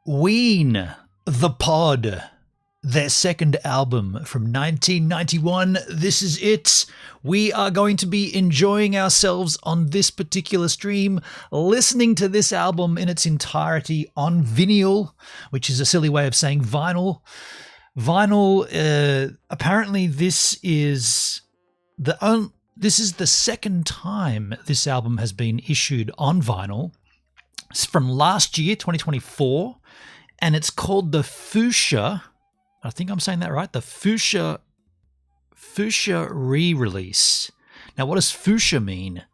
WEEN, The Pod, their second album from 1991. This is it. We are going to be enjoying ourselves on this particular stream, listening to this album in its entirety on vinyl, which is a silly way of saying vinyl. Vinyl, apparently this is the second time this album has been issued on vinyl. It's from last year, 2024, and it's called the Fuscus. I think I'm saying that right. The Fuscus re-release. Now, what does Fuscus mean?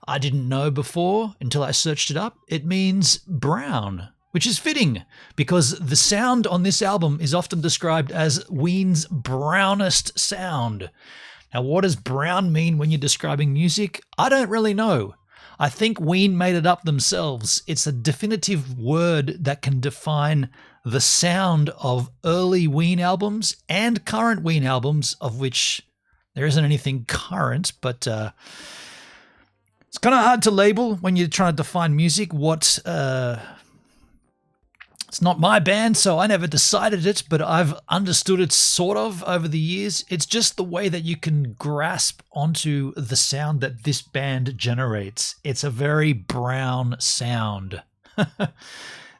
I didn't know before until I searched it up. It means brown, which is fitting because the sound on this album is often described as WEEN's brownest sound. Now, what does brown mean when you're describing music? I don't really know. I think WEEN made it up themselves. It's a definitive word that can define the sound of early WEEN albums and current WEEN albums, of which there isn't anything current, but it's kind of hard to label when you're trying to define music. It's not my band, so I never decided it, but I've understood it sort of over the years. It's just the way that you can grasp onto the sound that this band generates. It's a very brown sound.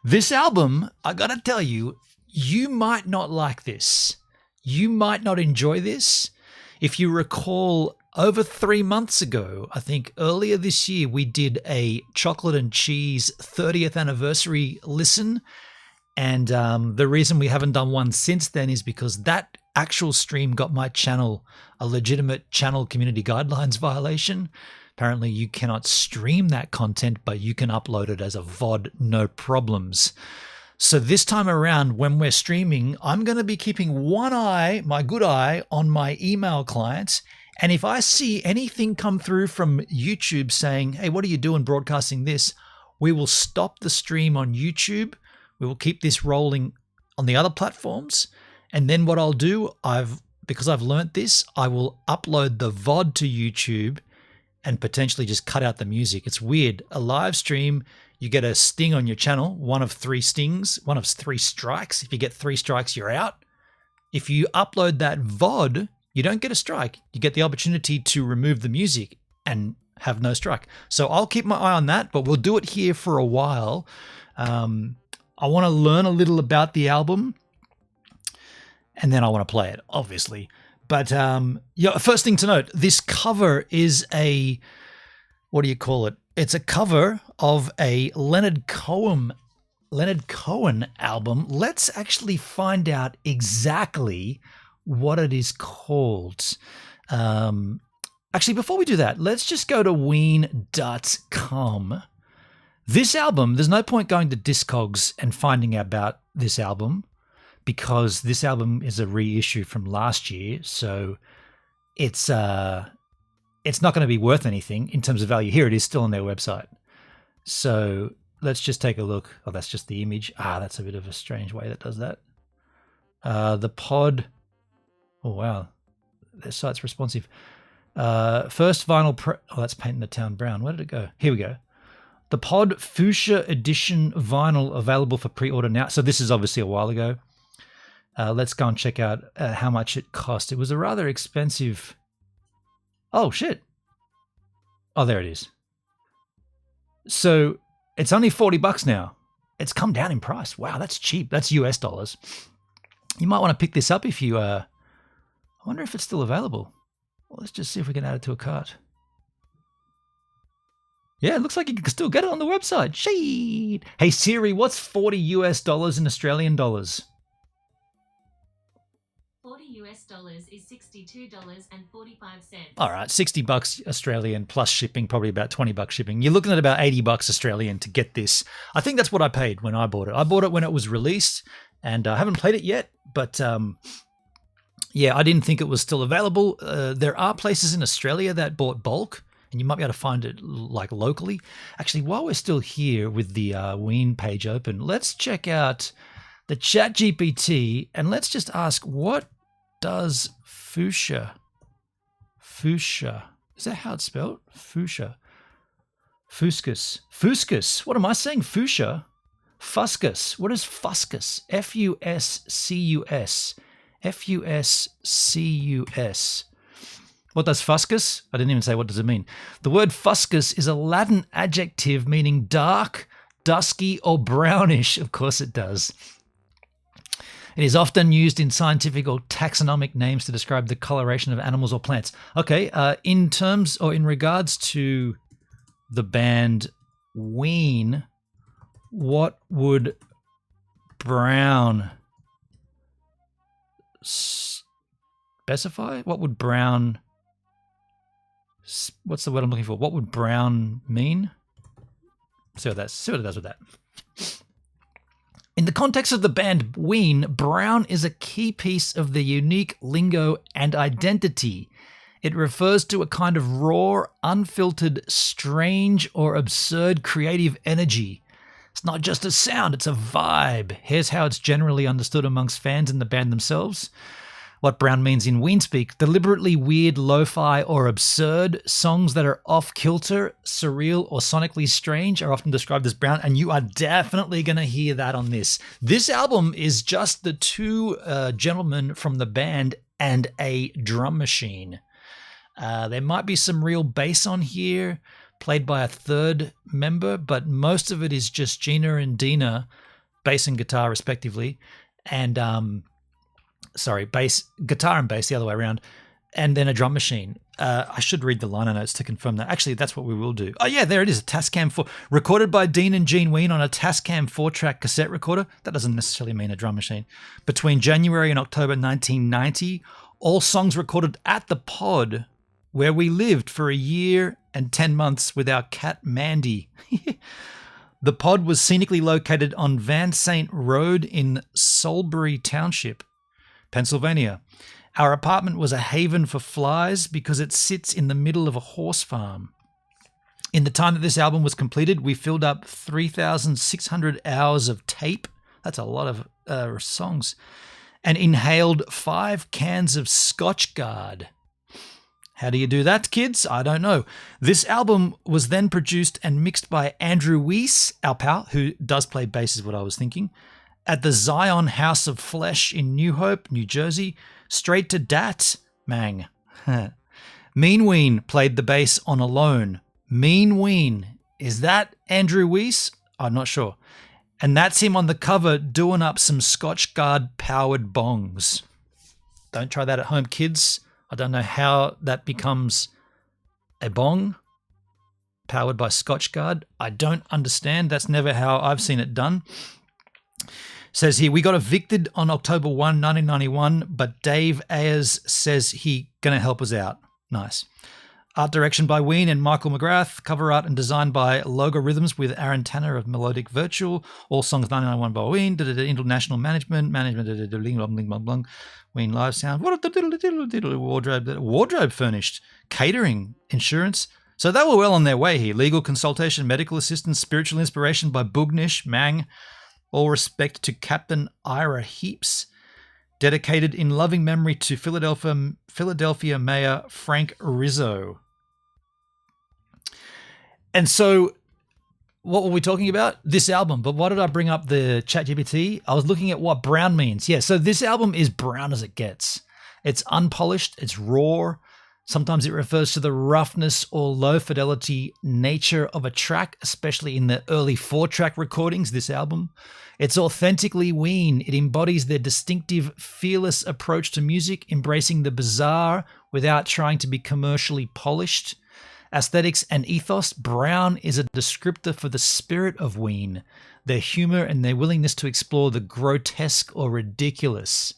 This album, I gotta tell you, you might not like this. You might not enjoy this. If you recall, over 3 months ago, I think earlier this year, we did a Chocolate and Cheese 30th anniversary listen. And the reason we haven't done one since then is because that actual stream got my channel a legitimate channel community guidelines violation. Apparently you cannot stream that content, but you can upload it as a VOD, no problems. So this time around, when we're streaming, I'm going to be keeping one eye, my good eye, on my email clients. And if I see anything come through from YouTube saying, hey, what are you doing broadcasting this? We will stop the stream on YouTube. We will keep this rolling on the other platforms. And then what I'll do, because I've learnt this, I will upload the VOD to YouTube and potentially just cut out the music. It's weird. A live stream, you get a sting on your channel, one of 3 stings, one of 3 strikes. If you get 3 strikes, you're out. If you upload that VOD, you don't get a strike. You get the opportunity to remove the music and have no strike. So I'll keep my eye on that, but we'll do it here for a while. I want to learn a little about the album, and then I want to play it, obviously. But first thing to note, this cover is what do you call it? It's a cover of a Leonard Cohen album. Let's actually find out exactly what it is called. Actually, before we do that, let's just go to ween.com. This album, there's no point going to Discogs and finding out about this album because this album is a reissue from last year, so it's not going to be worth anything in terms of value. Here it is still on their website. So let's just take a look. Oh, that's just the image. That's a bit of a strange way that does that. The Pod. Oh, wow. Their site's responsive. First vinyl. That's painting the town brown. Where did it go? Here we go. The Pod Fuscus Edition vinyl available for pre-order now. So this is obviously a while ago. Let's go and check out how much it cost. It was a rather expensive... Oh, shit. Oh, there it is. So it's only $40 now. It's come down in price. Wow, that's cheap. That's US dollars. You might want to pick this up if you... I wonder if it's still available. Well, let's just see if we can add it to a cart. Yeah, it looks like you can still get it on the website. Shade. Hey Siri, what's $40 US in Australian dollars? $40 US is $62.45. All right, $60 Australian plus shipping, probably about $20 shipping. You're looking at about $80 Australian to get this. I think that's what I paid when I bought it. I bought it when it was released, and I haven't played it yet, but yeah, I didn't think it was still available. There are places in Australia that bought bulk, and you might be able to find it like locally. Actually, while we're still here with the WEEN page open, let's check out the ChatGPT and let's just ask, what does Fuscus? Is that how it's spelled? Fuscus. Fuscus. Fuscus. What am I saying? Fuchsia? Fuscus. What is Fuscus? Fuscus. Fuscus. What does Fuscus? I didn't even say what does it mean. The word Fuscus is a Latin adjective meaning dark, dusky, or brownish. Of course it does. It is often used in scientific or taxonomic names to describe the coloration of animals or plants. Okay, in terms or in regards to the band WEEN, what would brown specify? What would brown... What's the word I'm looking for? What would brown mean? See what it does with that. In the context of the band WEEN, brown is a key piece of the unique lingo and identity. It refers to a kind of raw, unfiltered, strange, or absurd creative energy. It's not just a sound, it's a vibe. Here's how it's generally understood amongst fans in the band themselves. What brown means in WEEN speak: deliberately weird, lo-fi, or absurd songs that are off-kilter, surreal, or sonically strange are often described as brown, and you are definitely going to hear that on this. This album is just the two gentlemen from the band and a drum machine. There might be some real bass on here, played by a third member, but most of it is just Gina and Dina, bass and guitar respectively, and guitar and bass the other way around, and then a drum machine. I should read the liner notes to confirm that. Actually, that's what we will do. Oh yeah, there it is, a Tascam 4. Recorded by Dean and Gene WEEN on a Tascam 4-track cassette recorder. That doesn't necessarily mean a drum machine. Between January and October 1990, all songs recorded at the pod, where we lived for a year and 10 months with our cat Mandy. The pod was scenically located on Van Saint Road in Salisbury Township, Pennsylvania. Our apartment was a haven for flies because it sits in the middle of a horse farm. In the time that this album was completed, we filled up 3,600 hours of tape. That's a lot of songs. And inhaled 5 cans of Scotch Guard. How do you do that, kids? I don't know. This album was then produced and mixed by Andrew Weiss, our pal, who does play bass is what I was thinking, at the Zion House of Flesh in New Hope, New Jersey. Straight to dat, mang. Mean WEEN played the bass on Alone. Mean WEEN. Is that Andrew Weiss? I'm not sure. And that's him on the cover doing up some Scotch Guard powered bongs. Don't try that at home, kids. I don't know how that becomes a bong powered by Scotch Guard. I don't understand. That's never how I've seen it done. Says here, we got evicted on October 1, 1991, but Dave Ayers says he going to help us out. Nice. Art direction by WEEN and Michael McGrath. Cover art and design by Logarithms with Aaron Tanner of Melodic Virtual. All songs 1991 by WEEN. International management. WEEN live sound. Wardrobe furnished. Catering. Insurance. So they were well on their way here. Legal consultation, medical assistance, spiritual inspiration by Bugnish, Mang. All respect to Captain Ira Heaps. Dedicated in loving memory to Philadelphia Mayor Frank Rizzo. And so, what were we talking about? This album. But why did I bring up the ChatGPT? I was looking at what brown means. Yeah, so this album is brown as it gets. It's unpolished. It's raw. Sometimes it refers to the roughness or low fidelity nature of a track, especially in the early 4-track recordings, this album. It's authentically WEEN. It embodies their distinctive, fearless approach to music, embracing the bizarre without trying to be commercially polished. Aesthetics and ethos, brown is a descriptor for the spirit of WEEN, their humor and their willingness to explore the grotesque or ridiculous.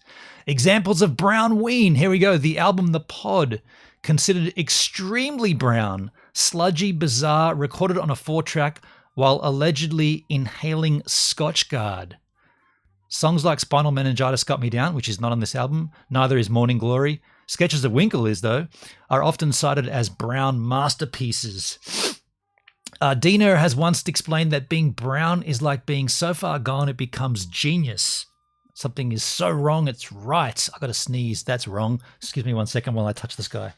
Examples of brown WEEN. Here we go. The album The Pod, considered extremely brown, sludgy, bizarre, recorded on a 4-track while allegedly inhaling Scotch Guard. Songs like Spinal Meningitis Got Me Down, which is not on this album, neither is Morning Glory. Sketches of Winkle is, though, are often cited as brown masterpieces. Dina has once explained that being brown is like being so far gone it becomes genius. Something is so wrong, it's right. I got to sneeze. That's wrong. Excuse me 1 second while I touch this guy.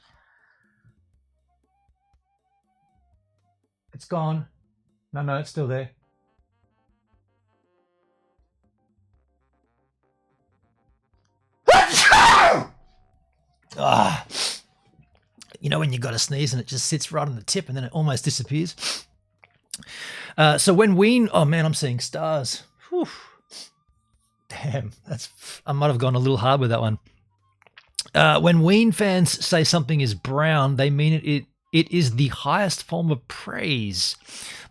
It's gone. No, it's still there. Ah, you know when you got to sneeze and it just sits right on the tip and then it almost disappears. So when WEEN, oh man, I'm seeing stars. Whew. Damn, I might have gone a little hard with that one. When WEEN fans say something is brown, they mean it is the highest form of praise,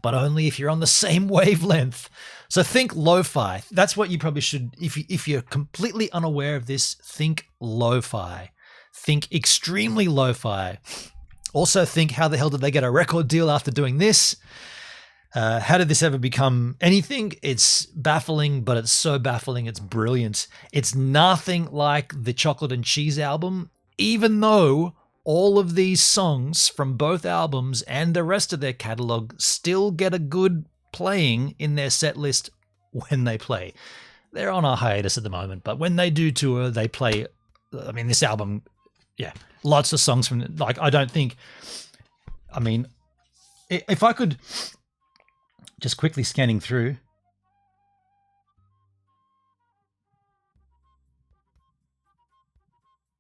but only if you're on the same wavelength. So think lo-fi. That's what you probably should, if you're completely unaware of this, think lo-fi. Think extremely lo-fi. Also think, how the hell did they get a record deal after doing this? How did this ever become anything? It's baffling, but it's so baffling, it's brilliant. It's nothing like the Chocolate and Cheese album, even though all of these songs from both albums and the rest of their catalog still get a good playing in their set list when they play. They're on a hiatus at the moment, but when they do tour, they play. I mean, this album, yeah, lots of songs from, like, I don't think, I mean, if I could, just quickly scanning through,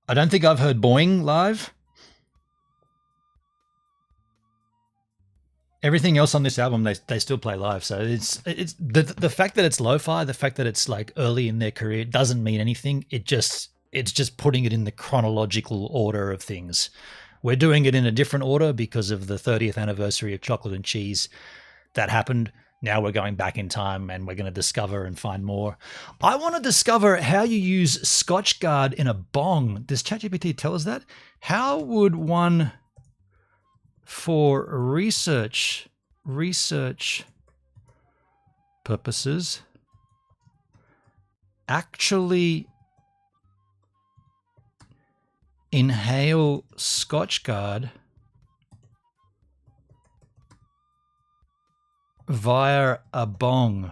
I don't think I've heard Boing live. Everything else on this album, they still play live. So it's the fact that it's lo-fi, the fact that it's like early in their career doesn't mean anything. It's just putting it in the chronological order of things. We're doing it in a different order because of the 30th anniversary of Chocolate and Cheese that happened. Now we're going back in time and we're going to discover and find more. I want to discover how you use Scotchgard in a bong. Does ChatGPT tell us that? How would one, for research purposes, actually inhale Scotchgard via a bong,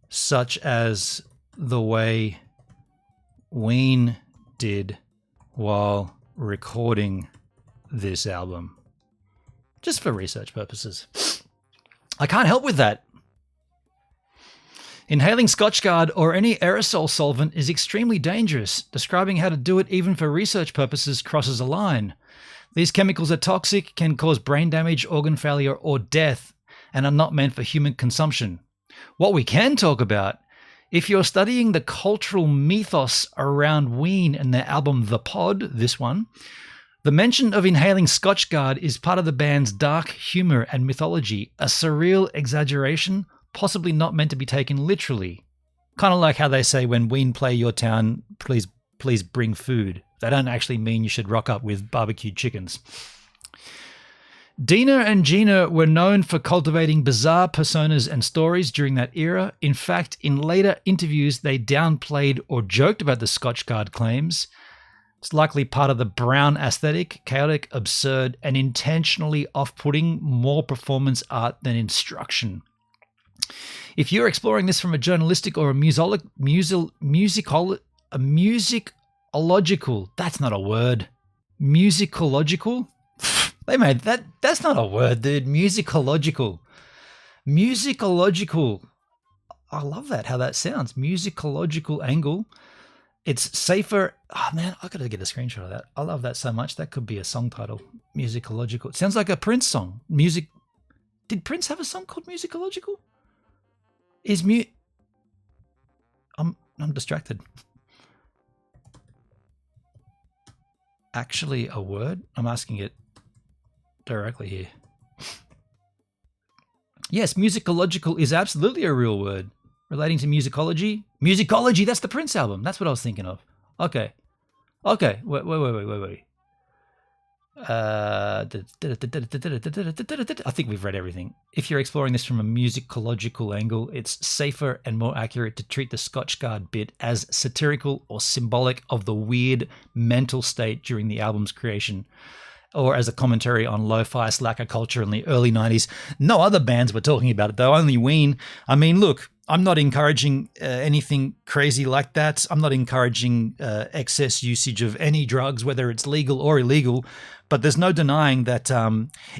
such as the way WEEN did while recording this album? Just for research purposes. I can't help with that. Inhaling Scotchgard or any aerosol solvent is extremely dangerous. Describing how to do it even for research purposes crosses a line. These chemicals are toxic, can cause brain damage, organ failure, or death, and are not meant for human consumption. What we can talk about, if you're studying the cultural mythos around WEEN and their album The Pod, this one, the mention of inhaling Scotchgard is part of the band's dark humor and mythology, a surreal exaggeration, possibly not meant to be taken literally. Kind of like how they say when WEEN play your town, please bring food. They don't actually mean you should rock up with barbecued chickens. Dina and Gina were known for cultivating bizarre personas and stories during that era. In fact, in later interviews, they downplayed or joked about the Scotchgard claims. It's likely part of the brown aesthetic, chaotic, absurd, and intentionally off-putting, more performance art than instruction. If you're exploring this from a journalistic or a musicological, that's not a word. Musicological? They made that. That's not a word, dude. Musicological. I love that, how that sounds. Musicological angle. It's safer. Oh man, I gotta get a screenshot of that. I love that so much. That could be a song title. Musicological. It sounds like a Prince song. Did Prince have a song called Musicological? I'm distracted. Actually a word? I'm asking it directly here. Yes, musicological is absolutely a real word. Relating to musicology. Musicology, that's the Prince album. That's what I was thinking of. Okay. Wait. I think we've read everything. If you're exploring this from a musicological angle, it's safer and more accurate to treat the Scotchgard bit as satirical or symbolic of the weird mental state during the album's creation, or as a commentary on lo-fi slacker culture in the early 90s. No other bands were talking about it, though, only WEEN. I mean, look, I'm not encouraging anything crazy like that. I'm not encouraging excess usage of any drugs, whether it's legal or illegal. But there's no denying that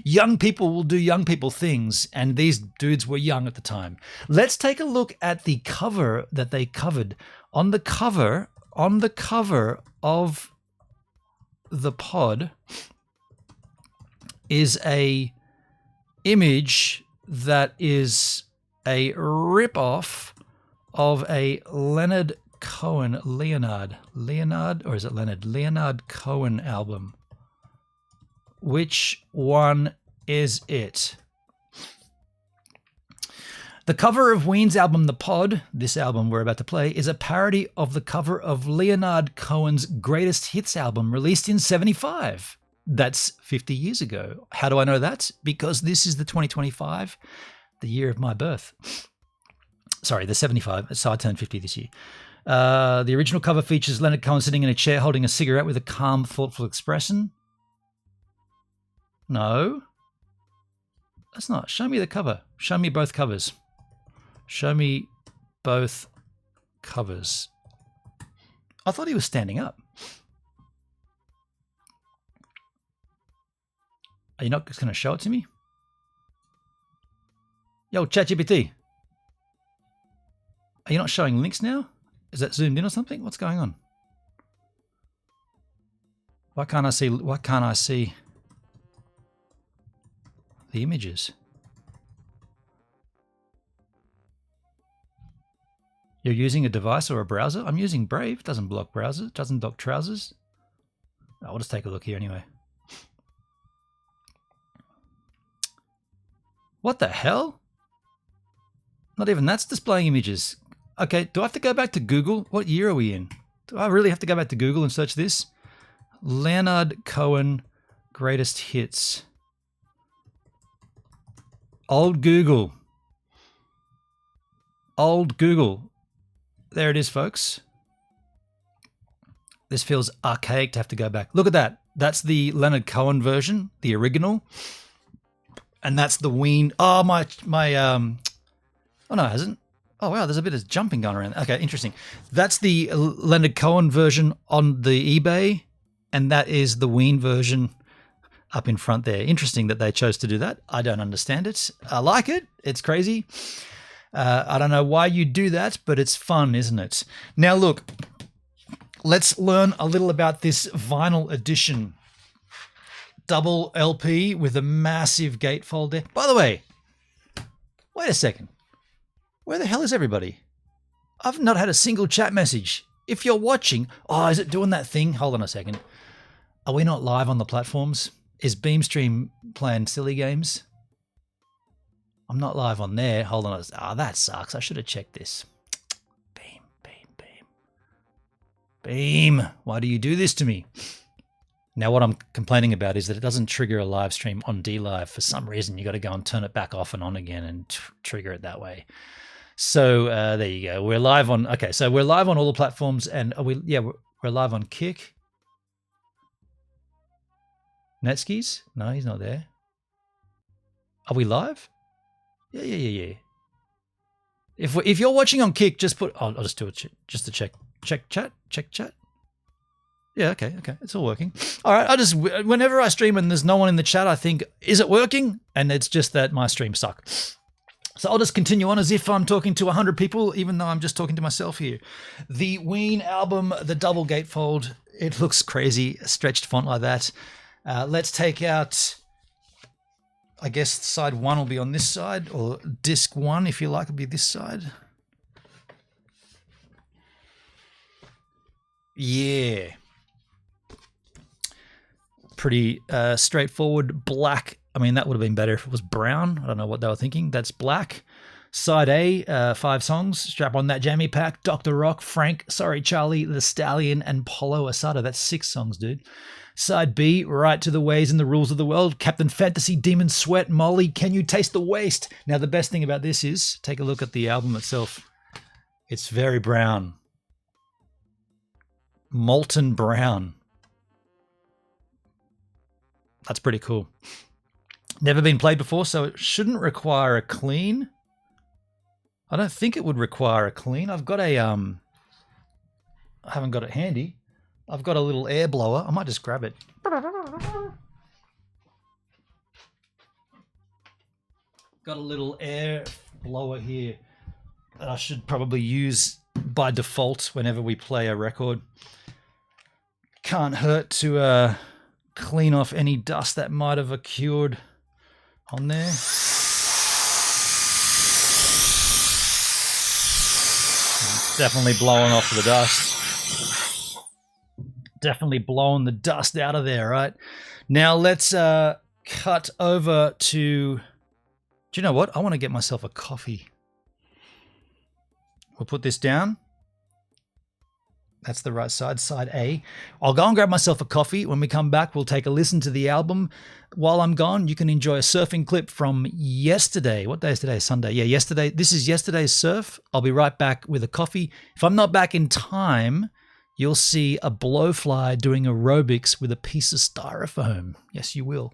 young people will do young people things, and these dudes were young at the time. Let's take a look at the cover that they covered. On the cover of the pod is a image that is a rip-off of a Leonard Cohen album. Which one is it? The cover of Ween's album The Pod, this album we're about to play, is a parody of the cover of Leonard Cohen's greatest hits album released in 1975. That's 50 years ago. How do I know that? Because this is the 2025, the year of my birth. Sorry, the 75, so I turned 50 this year. The original cover features Leonard Cohen sitting in a chair holding a cigarette with a calm, thoughtful expression. No. That's not. Show me the cover. Show me both covers. Show me both covers. I thought he was standing up. Are you not just going to show it to me? Yo, ChatGPT. Are you not showing links now? Is that zoomed in or something? What's going on? Why can't I see the images? You're using a device or a browser? I'm using Brave. Doesn't block browsers. Doesn't block trousers. I'll just take a look here anyway. What the hell? Not even that's displaying images. Okay, do I have to go back to Google? What year are we in? Do I really have to go back to Google and search this? Leonard Cohen greatest hits. Old Google. Old Google. There it is, folks. This feels archaic to have to go back. Look at that. That's the Leonard Cohen version, the original. And that's the Ween. Oh, my oh, no, it hasn't. Oh, wow, there's a bit of jumping going around. Okay, interesting. That's the Leonard Cohen version on the eBay, and that is the Ween version up in front there. Interesting that they chose to do that. I don't understand it. I like it. It's crazy. I don't know why you do that, but it's fun, isn't it? Now, look, let's learn a little about this vinyl edition. Double LP with a massive gatefold there. By the way, wait a second. Where the hell is everybody? I've not had a single chat message. If you're watching, oh, is it doing that thing? Hold on a second. Are we not live on the platforms? Is Beamstream playing silly games? I'm not live on there. Hold on. Oh, that sucks. I should have checked this. Beam. Why do you do this to me? Now, what I'm complaining about is that it doesn't trigger a live stream on DLive. For some reason, you got to go and turn it back off and on again and trigger it that way. So there you go. We're live on. Okay, so we're live on all the platforms, and are we? Yeah, we're live on Kick. Netskis? No, he's not there. Are we live? Yeah. If you're watching on Kick, just put. I'll just do it just to check. Check chat. Yeah, okay. It's all working. All right, whenever I stream and there's no one in the chat, I think, is it working? And it's just that my streams suck. So I'll just continue on as if I'm talking to 100 people, even though I'm just talking to myself here. The Ween album, the double gatefold, it looks crazy, a stretched font like that. Let's take out, I guess side one will be on this side, or disc one, if you like, will be this side. Yeah. Pretty straightforward black. I mean, that would have been better if it was brown. I don't know what they were thinking. That's black. Side A, 5 songs. Strap on that jammy pack. Dr. Rock, Frank, Sorry Charlie, The Stallion, and Polo Asada. That's 6 songs, dude. Side B, Right to the Ways and the Rules of the World. Captain Fantasy, Demon Sweat, Molly, Can You Taste the Waste? Now, the best thing about this is, take a look at the album itself. It's very brown. Molten brown. That's pretty cool. Never been played before, so it shouldn't require a clean. I don't think it would require a clean. I've got a, I haven't got it handy. I've got a little air blower. I might just grab it. got a little air blower here that I should probably use by default whenever we play a record. Can't hurt to clean off any dust that might have occurred on there. Definitely blowing off the dust. Definitely blowing the dust out of there, right? Now let's cut over to... Do you know what? I want to get myself a coffee. We'll put this down. That's the right side, side A. I'll go and grab myself a coffee. When we come back, we'll take a listen to the album. While I'm gone, you can enjoy a surfing clip from yesterday. What day is today? Sunday. Yeah, yesterday. This is yesterday's surf. I'll be right back with a coffee. If I'm not back in time, you'll see a blowfly doing aerobics with a piece of styrofoam. Yes, you will.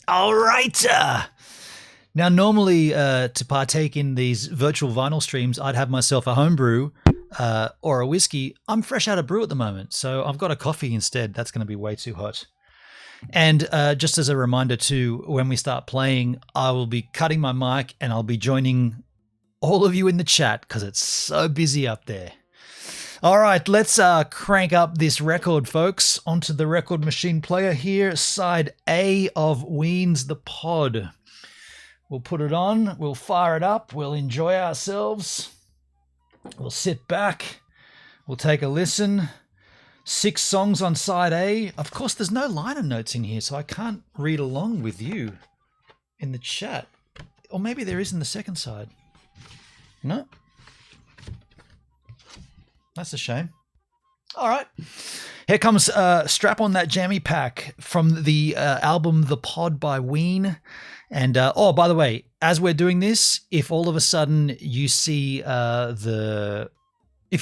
All right. Now, normally to partake in these virtual vinyl streams, I'd have myself a homebrew or a whiskey. I'm fresh out of brew at the moment, so I've got a coffee instead. That's going to be way too hot. And just as a reminder too, when we start playing, I will be cutting my mic and I'll be joining all of you in the chat because it's so busy up there. All right, let's crank up this record, folks, onto the record machine player here, side A of WEEN's The Pod. We'll put it on, we'll fire it up, we'll enjoy ourselves, we'll sit back, we'll take a listen. 6 songs on side A. Of course, there's no liner notes in here, so I can't read along with you in the chat. Or maybe there is in the second side. No? That's a shame. All right. Here comes Strap on That Jammy Pack from the album The Pod by WEEN. And, oh, by the way, as we're doing this, if all of a sudden you see if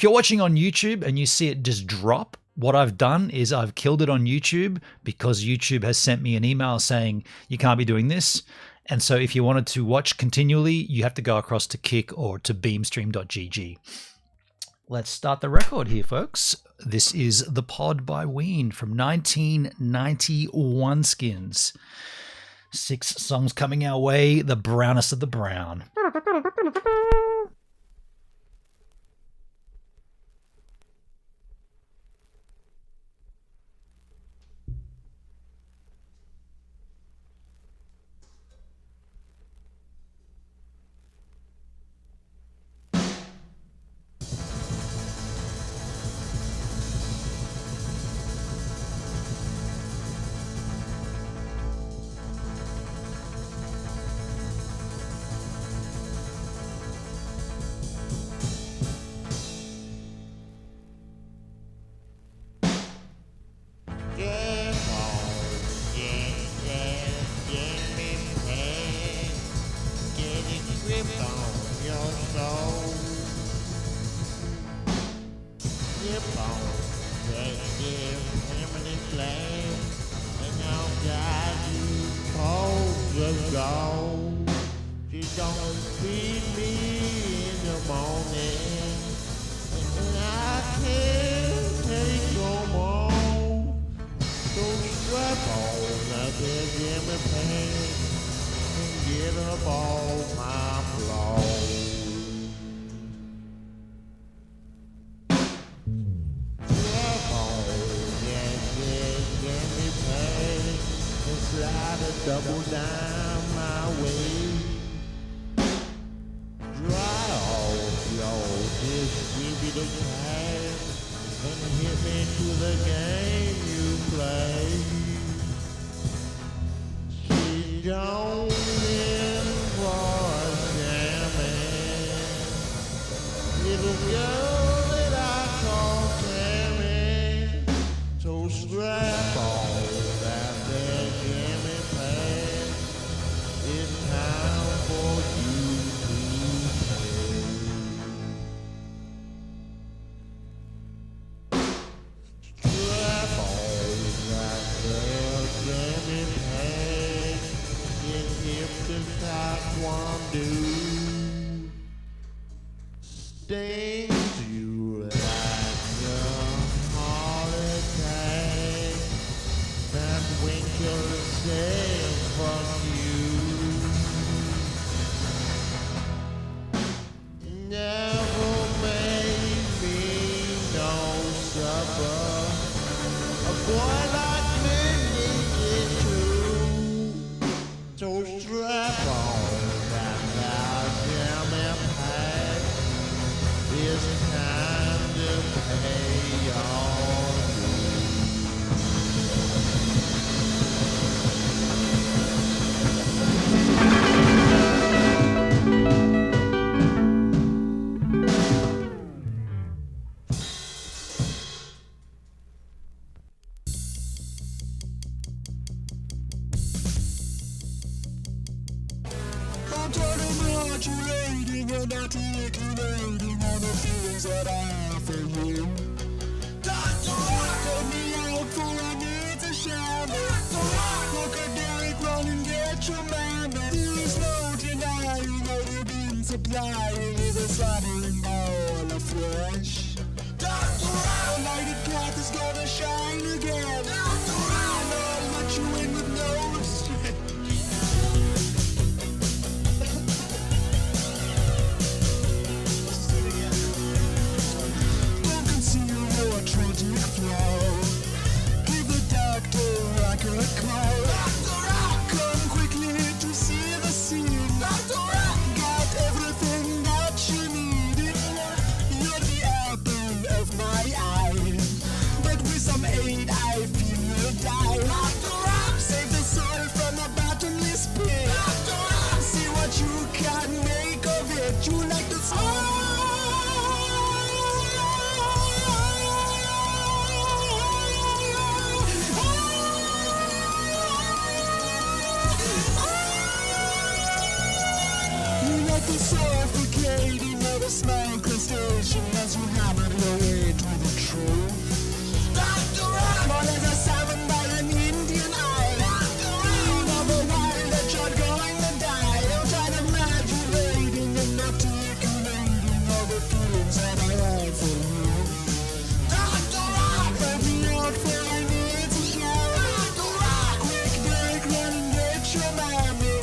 you're watching on YouTube and you see it just drop, what I've done is I've killed it on YouTube because YouTube has sent me an email saying you can't be doing this. And so if you wanted to watch continually, you have to go across to Kick or to beamstream.gg. Let's start the record here, folks. This is The Pod by WEEN from 1991 skins. 6 songs coming our way, the brownest of the brown. Double down my way. Dry off your distributed cash and hit me to the game you play. She's going in for a jamming. Little girl that I call Tammy. So strap on that there jammy pad. It's time for you to play. Strap on that there jammy pad. Get hip to taekwondo. Stings you like a heart attack. That winkle said fuck you. Never made me no supper. A boy like me needs it too. So strap on that loud jammy pack. It's time to pay your dues. I'm turning modulating and articulating all the feelings that I have for you. Dr. Rock, take me out for a need to shower. Dr. Rock, Funkadelic running down. your man. There is no denying what you've been supplying is a slaughtering all afresh. The lighted path is gonna shine again. And I'll let you in with no restraint. Don't conceal your tragic flaw. Give the doctor rock a call. Come quickly to see the scene. Got everything that you need. You're the apple of my eye. But with some aid I feel you'll die. Save the soul from the bottomless pit. See what you can make of it. You like the suffocating of a small crustacean as you hammer your way to the truth. More as a salmon by an Indian eye. Another wild that you're going to die. I'm trying to modulating and articulating all the feelings that I have for you. Let me out for I need to go. Quick break, run and get your mammy.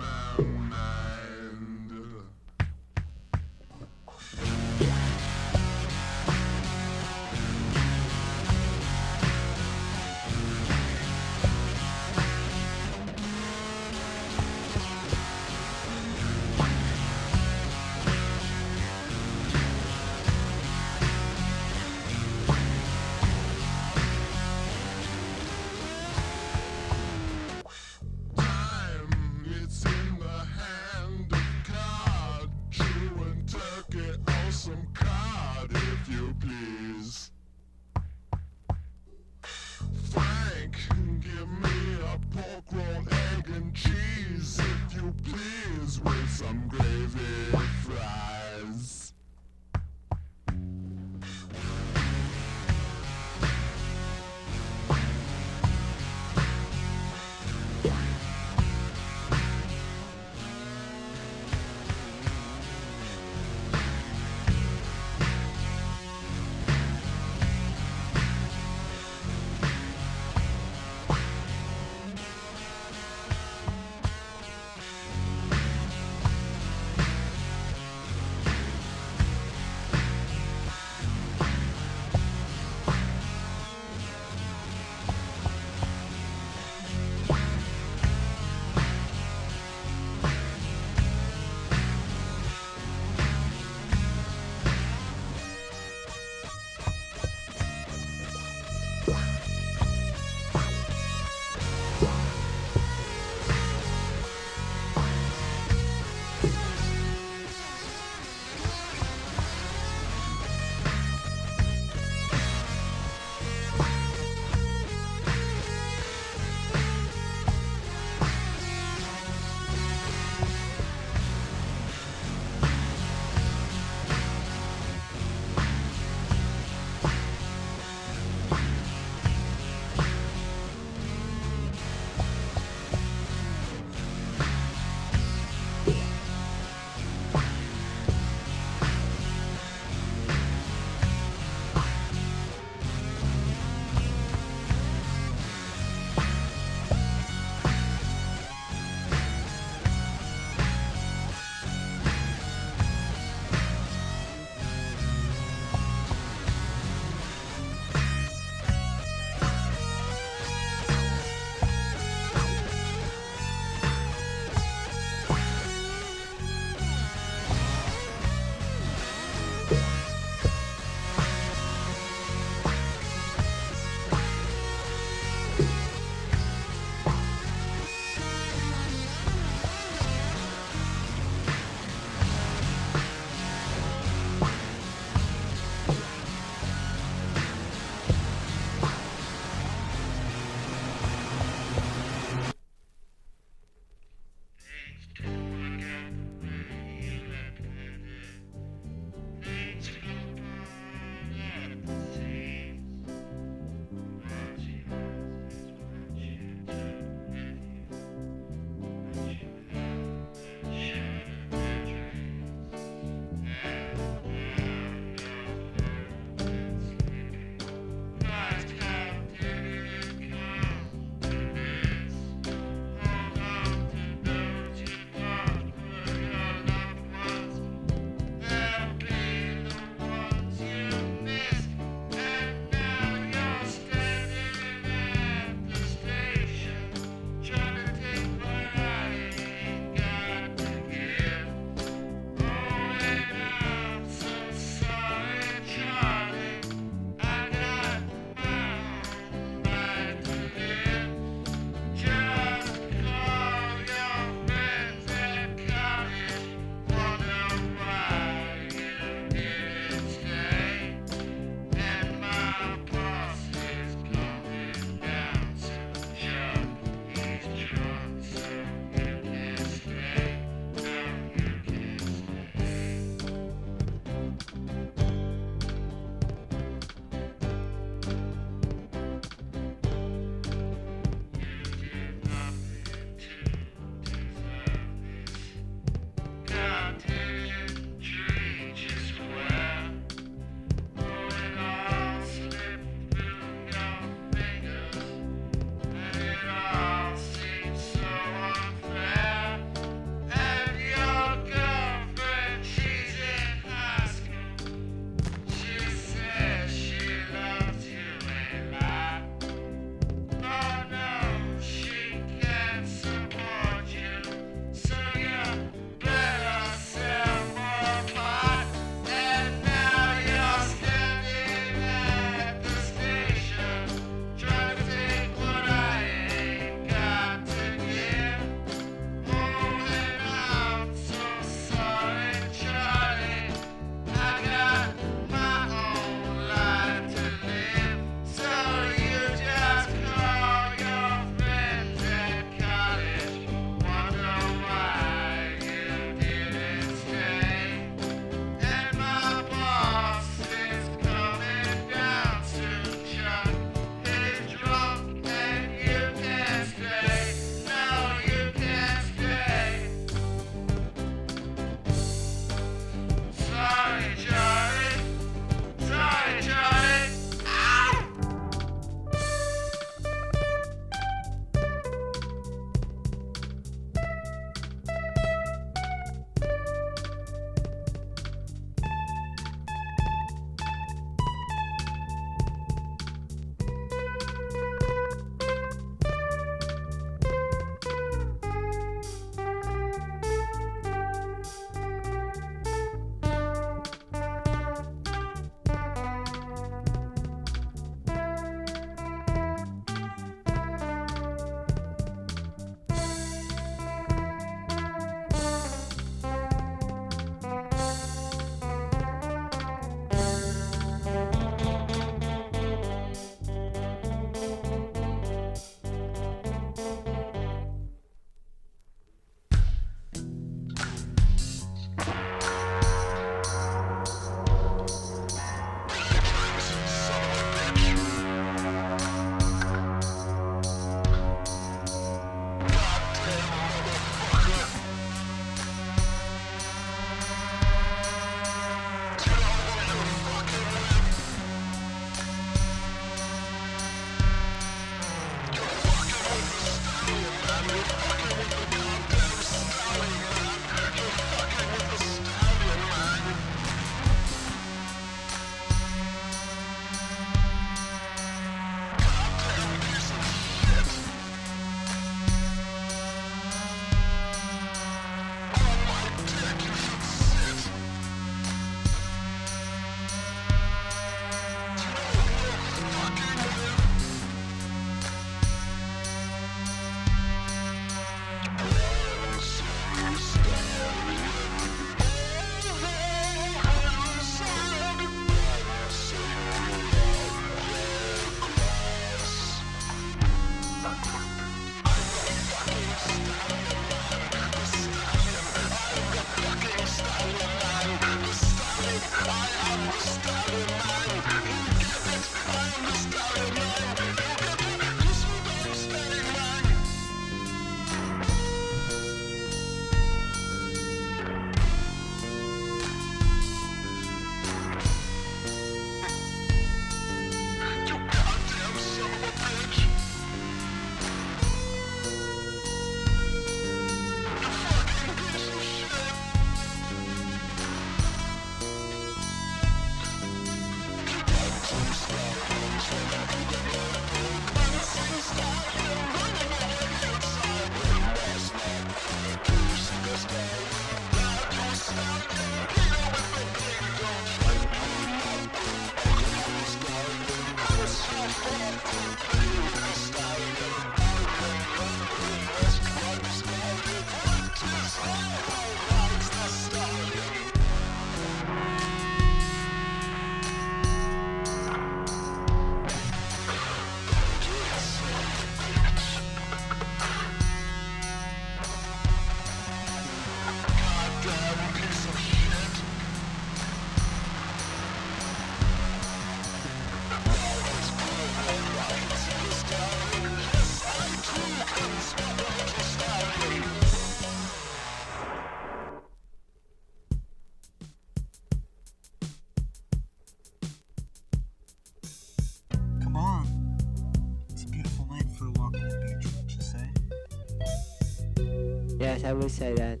Yes, I would say that.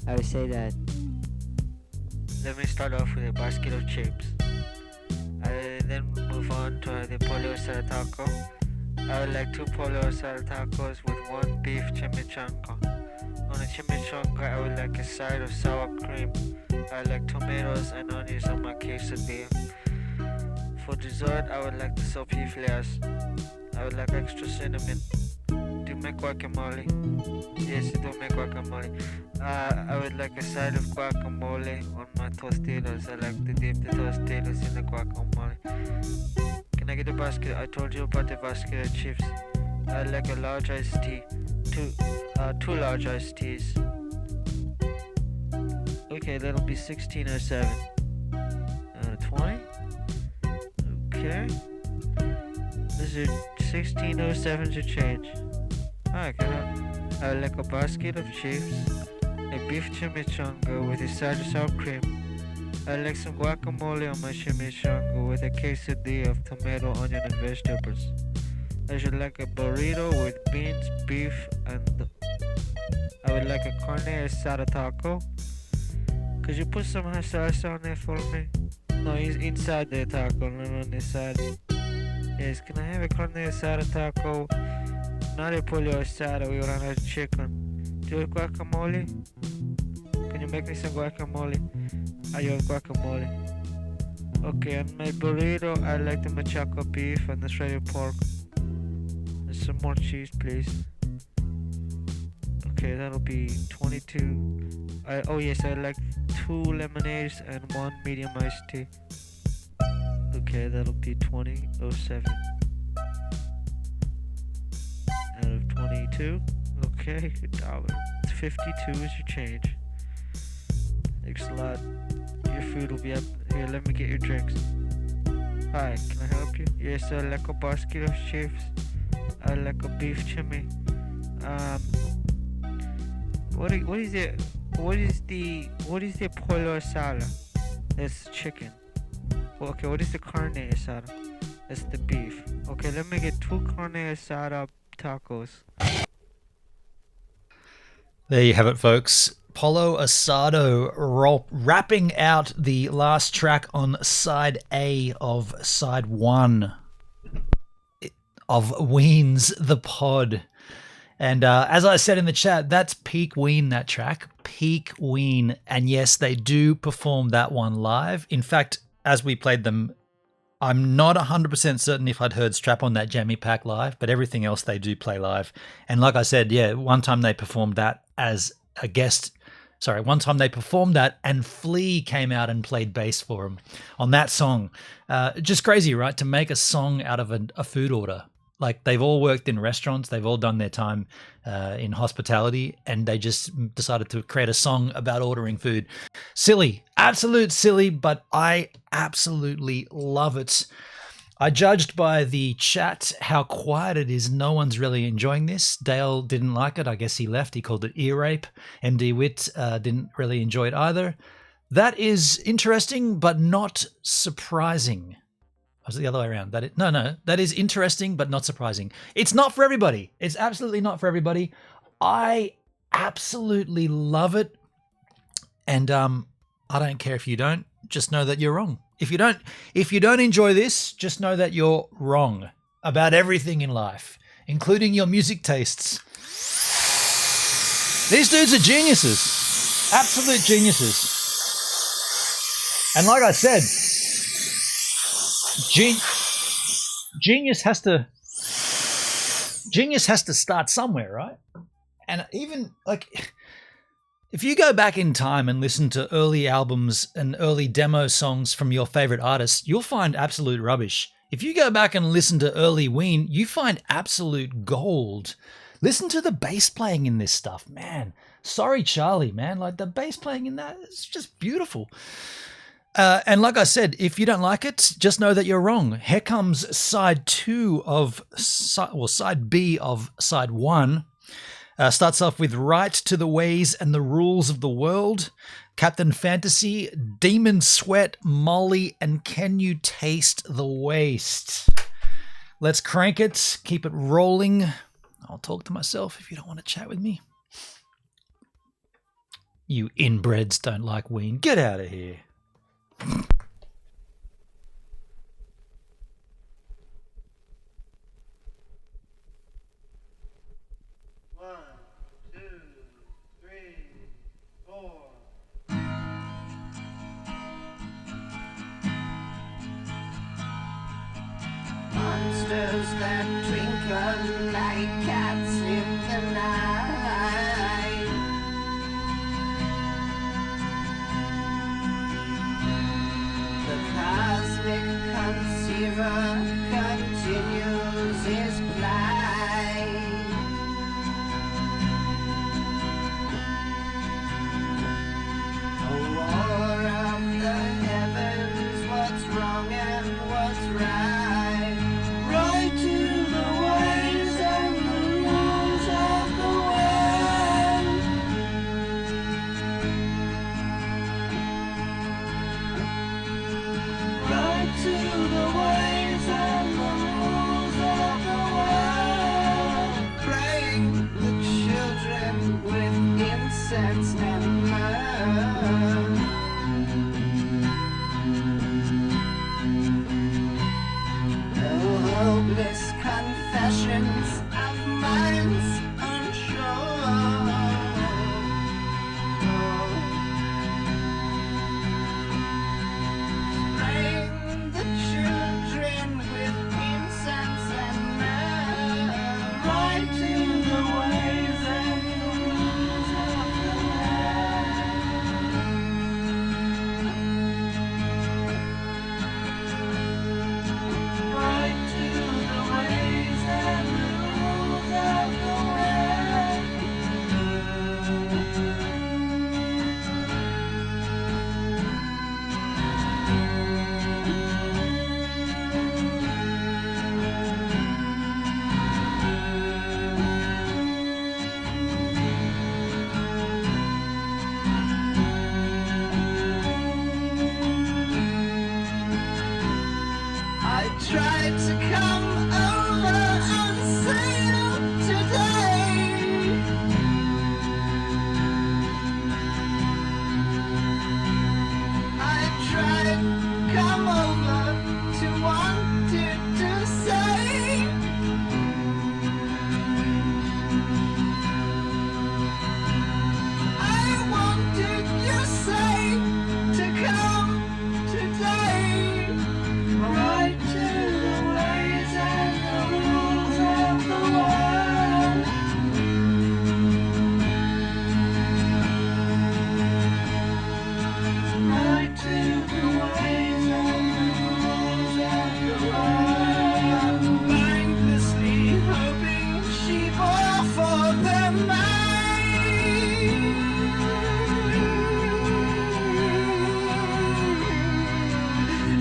I would say that. Let me start off with a basket of chips. I then move on to the pollo asada taco. I would like 2 pollo asada tacos with 1 beef chimichanga. On a chimichanga, I would like a side of sour cream. I would like tomatoes and onions on my quesadilla. For dessert, I would like the sopiflias. I would like extra cinnamon. Do you make guacamole? Yes, you do make guacamole. I would like a side of guacamole on my tortillas. I like to dip the tortillas in the guacamole. Can I get a basket? I told you about the basket of chips. I'd like a large iced tea. Two large iced teas. Okay, that'll be 1607. 20? Okay. This is 1607 to change. Alright, I would like a basket of chips, a beef chimichanga with a side of sour cream. I like some guacamole on my chimichanga with a quesadilla of tomato, onion, and vegetables. I should like a burrito with beans, beef, and I would like a carne asada taco. Could you put some salsa on there for me? No, he's inside the taco, not on the side. Yes, can I have a carne asada taco? Not a pollo asada, we don't have chicken. Do you have guacamole? Can you make me some guacamole? I have guacamole. Okay, on my burrito, I like the machaca beef and the shredded pork. And some more cheese, please. Okay, that'll be 22. Oh yes, I like 2 lemonades and 1 medium iced tea. Okay, that'll be 2007. Out of 22. Okay, $1. 52 is your change. Thanks a lot. Your food will be up here. Let me get your drinks. Hi, can I help you? Yes, I like a basket of chips. I like a beef chimney. What is the pollo asada? That's chicken. Okay, what is the carne asada? That's the beef. Okay, let me get 2 carne asada tacos. There you have it, folks. Polo Asado wrapping out the last track on side A of side 1 of WEEN's The Pod. And as I said in the chat, that's peak WEEN, that track. Peak WEEN. And yes, they do perform that one live. In fact, as we played them, I'm not 100% certain if I'd heard Strap on that Jammy Pack live, but everything else they do play live. And like I said, yeah, one time they performed that as a guest. Sorry, one time they performed that and Flea came out and played bass for them on that song. Just crazy, right? To make a song out of a food order. Like, they've all worked in restaurants, they've all done their time in hospitality, and they just decided to create a song about ordering food. Silly, absolute silly, but I absolutely love it. I judged by the chat how quiet it is. No one's really enjoying this. Dale didn't like it. I guess he left. He called it ear rape. MD Witt didn't really enjoy it either. That is interesting, but not surprising. Was it the other way around? No. That is interesting, but not surprising. It's not for everybody. It's absolutely not for everybody. I absolutely love it. And I don't care if you don't. Just know that you're wrong. If you don't enjoy this, just know that you're wrong about everything in life, including your music tastes. These dudes are geniuses. Absolute geniuses. And like I said, genius has to start somewhere, right? And even like, if you go back in time and listen to early albums and early demo songs from your favorite artists, you'll find absolute rubbish. If you go back and listen to early WEEN, you find absolute gold. Listen to the bass playing in this stuff, man. Sorry, Charlie, man. Like, the bass playing in that, it's just beautiful. And like I said, if you don't like it, just know that you're wrong. Here comes side B of side 1. Starts off with Right to the Ways and the Rules of the World, Captain Fantasy, Demon Sweat, Molly, and Can You Taste the Waste? Let's crank it, keep it rolling. I'll talk to myself if you don't want to chat with me. You inbreds don't like Ween. Get out of here. One, two, three, four. Monsters that twinkle like cats in the night. The cosmic conceiver continues his flight. A war of the heavens, what's wrong and what's right. Right to the ways and the rules of the world. Right to the ways and the rules of the world. Praying the children with incense and myrrh. Oh, hopeless confessions of minds unsure. Spraying the children with incense and myrrh. Right to the ways and the rules of the world. Right to the ways and the rules of the world. I tried to come over and sail today. I tried come over to wanted to say. I wanted you say to come today. Right to the ways and the rules of the world. Right to the ways and the rules of the world. Mindlessly hoping she bore for the mind.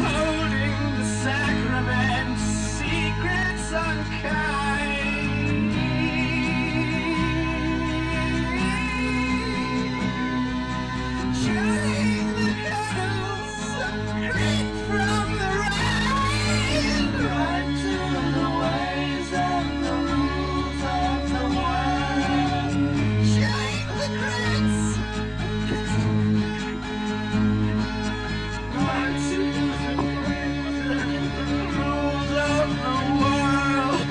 Holding the sacrament, secrets unkind. Chewing the candles, creep from the rain. Right to the ways and the rules of the world. Chewing the grits. Right to the ways and the rules of the world.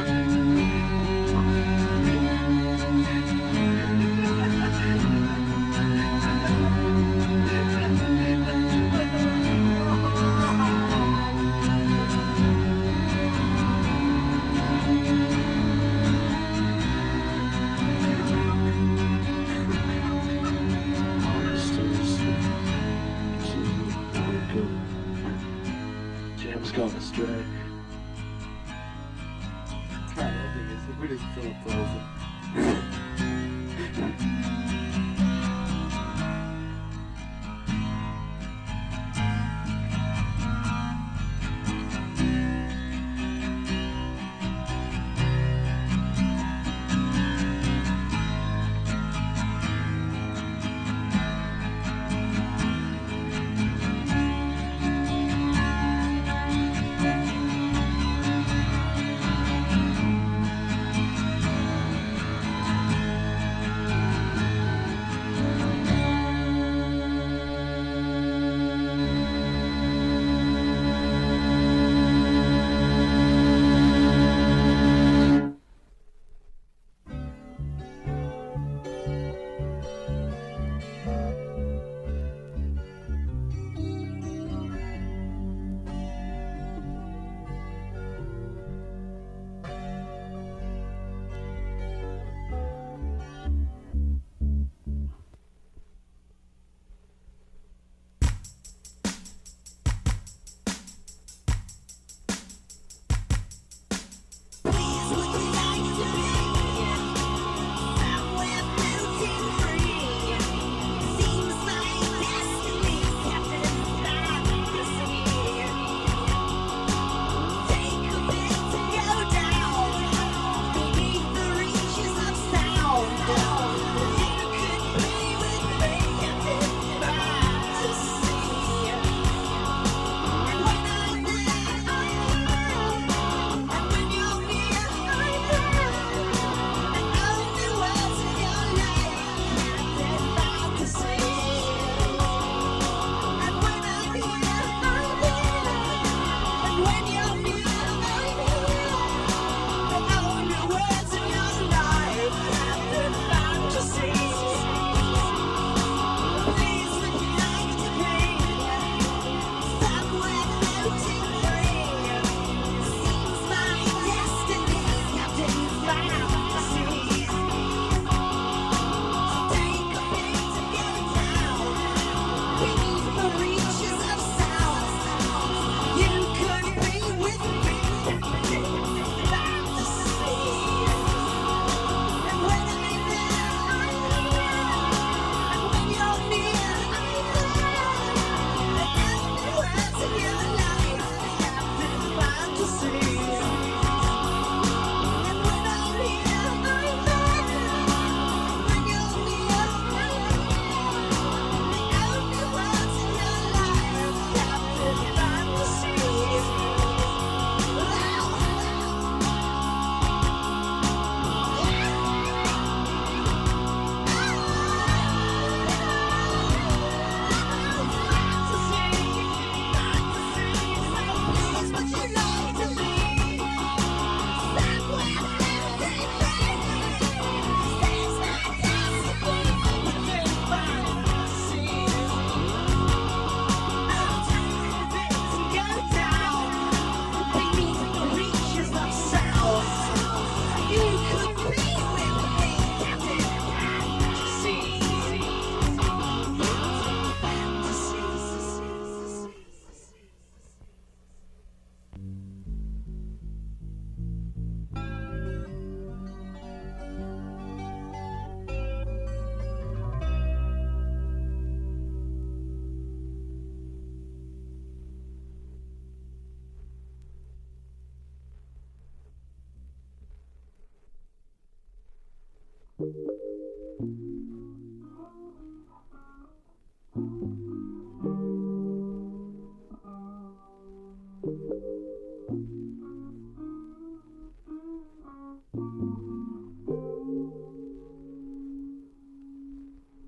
Jam's gone astray. I don't think it's we didn't fill up the whole thing.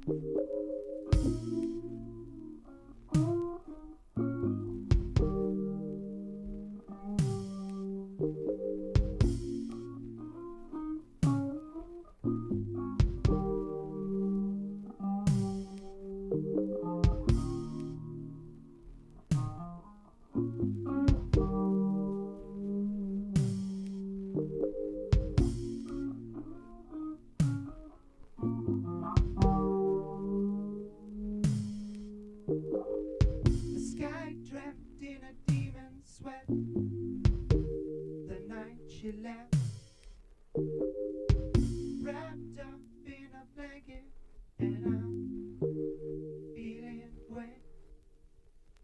The sky drenched in a demon sweat. The night she left, wrapped up in a blanket, and I'm feeling wet.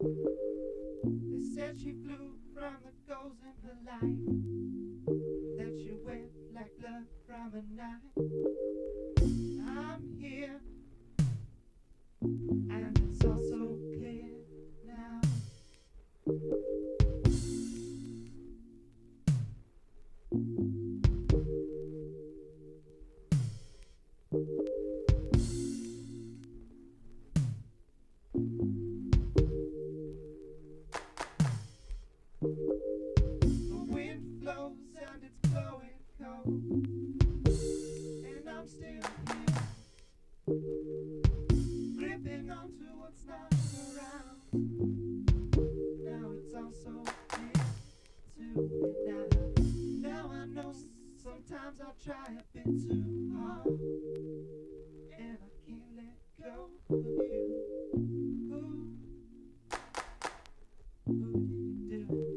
They said she flew from the goals in her life, that she wet like blood from a knife. I'm here, and it's all so clear now. The wind blows and it's blowing cold, and I'm still here, gripping onto what's not around. Now it's all so clear to me now. Now I know sometimes I try a bit too hard, and I can't let go of you. Who did you do?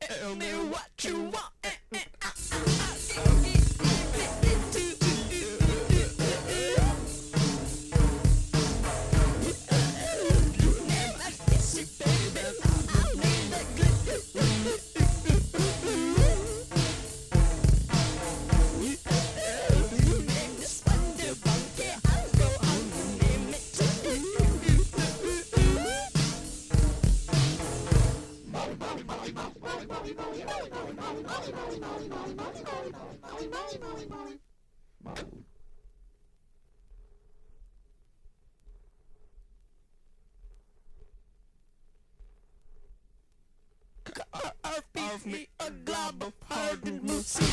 Tell me what you want. Carve me a glob of hardened mousse. You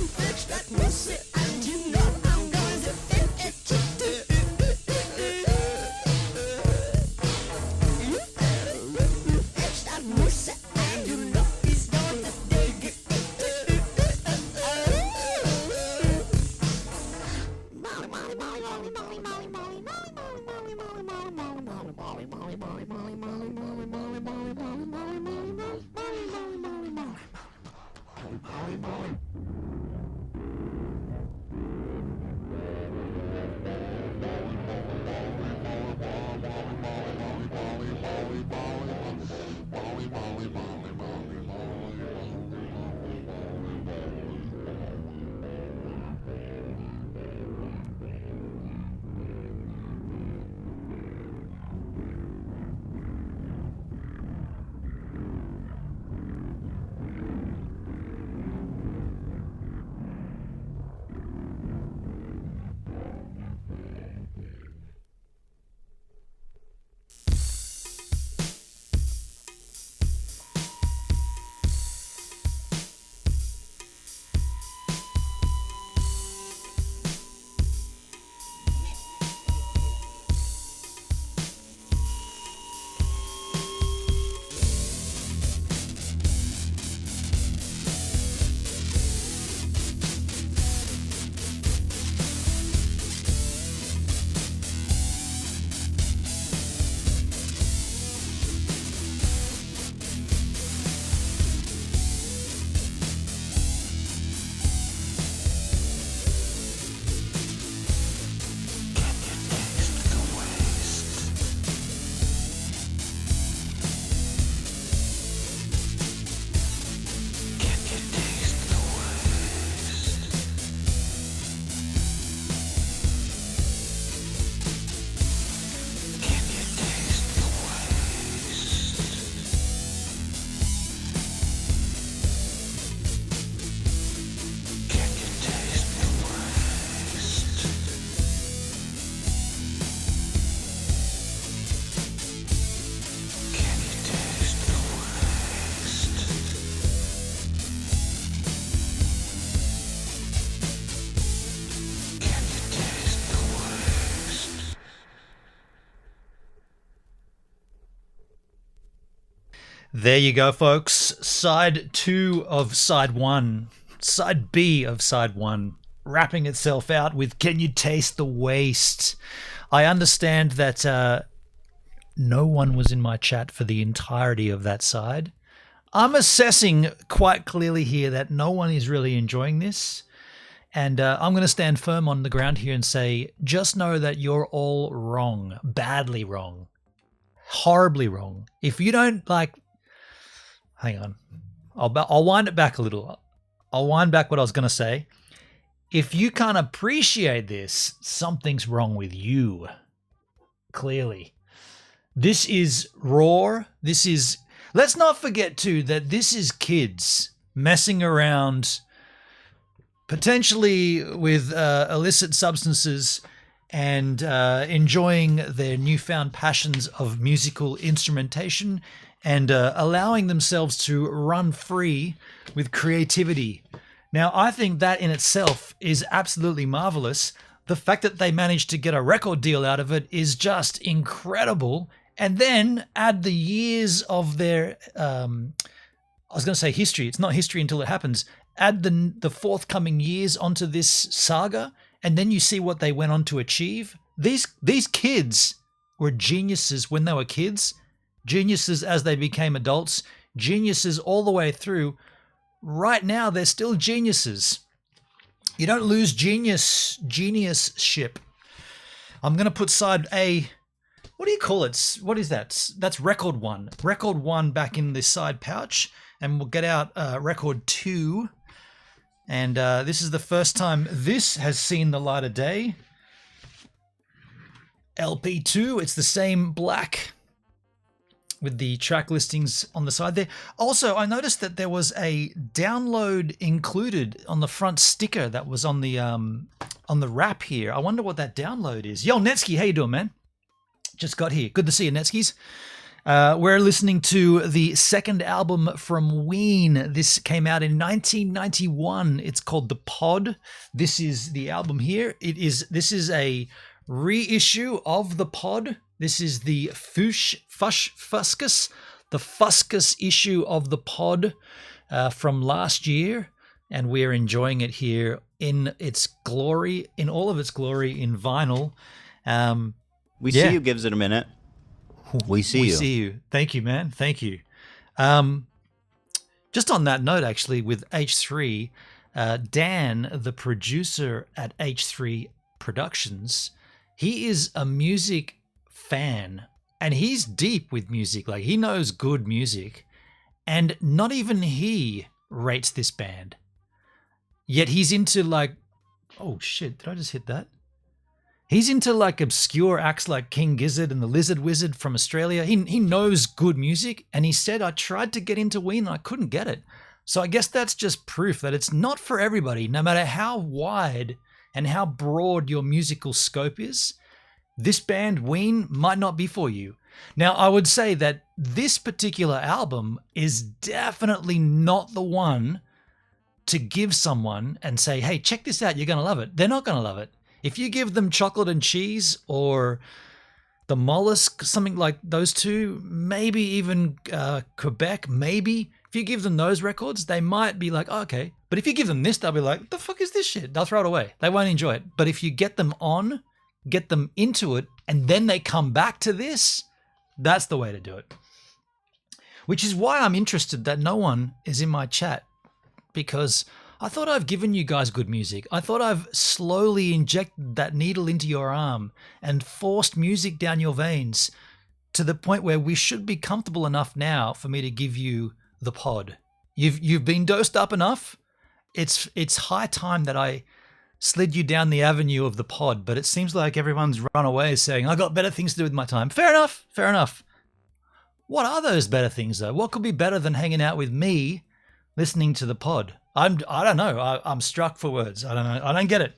fetch that mousse, and you know I'm going to fetch it. You fetch that mousse, and you know he's going to dig it. There you go, folks. Side 2 of side 1. Side B of side 1. Wrapping itself out with Can You Taste the Waste? I understand that no one was in my chat for the entirety of that side. I'm assessing quite clearly here that no one is really enjoying this. And I'm going to stand firm on the ground here and say, just know that you're all wrong. Badly wrong. Horribly wrong. If you don't like... Hang on. I'll wind it back a little. I'll wind back what I was going to say. If you can't appreciate this, something's wrong with you. clearly. This is raw. This is, let's not forget too that this is kids messing around potentially with illicit substances and enjoying their newfound passions of musical instrumentation and allowing themselves to run free with creativity. Now, I think that in itself is absolutely marvelous. The fact that they managed to get a record deal out of it is just incredible. And then add the years of their, I was going to say history. It's not history until it happens. Add the forthcoming years onto this saga, and then you see what they went on to achieve. These kids were geniuses when they were kids, geniuses as they became adults, geniuses all the way through. Right now, they're still geniuses. You don't lose genius-ship. I'm going to put side A. What do you call it? What is that? That's record one. Record one back in the side pouch, and we'll get out record two. And this is the first time this has seen the light of day. LP2, it's the same black with the track listings on the side there. Also, I noticed that there was a download included on the front sticker that was on the wrap here. I wonder what that download is. Yo, Netsky, how you doing, man? Just got here. Good to see you, Netskis. We're listening to the second album from WEEN. This came out in 1991. It's called The Pod. This is the album here. This is a reissue of The Pod. This is the Fuscus, the Fuscus issue of The Pod from last year, and we're enjoying it here in its glory, in all of its glory, in vinyl. We see you gives it a minute. We see you. Thank you, man. Thank you. Just on that note, actually, with H3, Dan, the producer at H3 Productions, he is a music fan and he's deep with music. Like, he knows good music, and not even he rates this band. Yet he's into like, oh shit, did I just hit that? He's into like obscure acts like King Gizzard and the Lizard Wizard from Australia. He knows good music, and he said, I tried to get into WEEN and I couldn't get it. So I guess that's just proof that it's not for everybody, no matter how wide and how broad your musical scope is. This band, WEEN, might not be for you. Now, I would say that this particular album is definitely not the one to give someone and say, hey, check this out, you're going to love it. They're not going to love it. If you give them Chocolate and Cheese or The Mollusk, something like those two, maybe even Quebec, maybe. If you give them those records, they might be like, oh, okay. But if you give them this, they'll be like, what the fuck is this shit? They'll throw it away. They won't enjoy it. But if you get them on, get them into it, and then they come back to this, that's the way to do it. Which is why I'm interested that no one is in my chat, because I thought I've given you guys good music. I thought I've slowly injected that needle into your arm and forced music down your veins to the point where we should be comfortable enough now for me to give you The Pod. You've been dosed up enough. It's high time that I slid you down the avenue of The Pod, but it seems like everyone's run away saying, I got better things to do with my time. Fair enough. Fair enough. What are those better things, though? What could be better than hanging out with me listening to The Pod? I don't know. I'm struck for words. I don't know. I don't get it.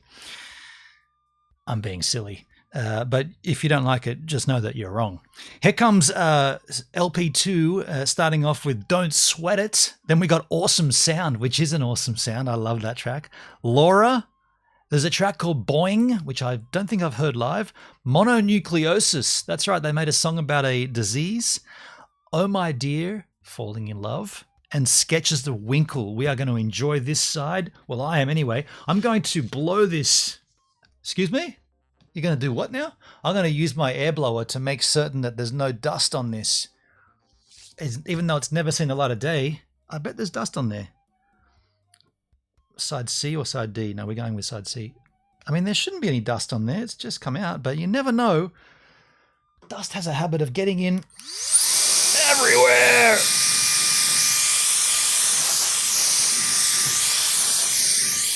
I'm being silly. But if you don't like it, just know that you're wrong. Here comes LP2, starting off with Don't Sweat It. Then we got Awesome Sound, which is an awesome sound. I love that track. Laura. There's a track called Boing, which I don't think I've heard live. Mononucleosis. That's right. They made a song about a disease. Oh My Dear, Falling in Love. And Sketches the Winkle. We are going to enjoy this side. Well, I am anyway. I'm going to blow this. Excuse me? You're going to do what now? I'm going to use my air blower to make certain that there's no dust on this. Even though it's never seen the light of day, I bet there's dust on there. Side C or side D? No, we're going with side C. I mean, there shouldn't be any dust on there. It's just come out, but you never know. Dust has a habit of getting in everywhere.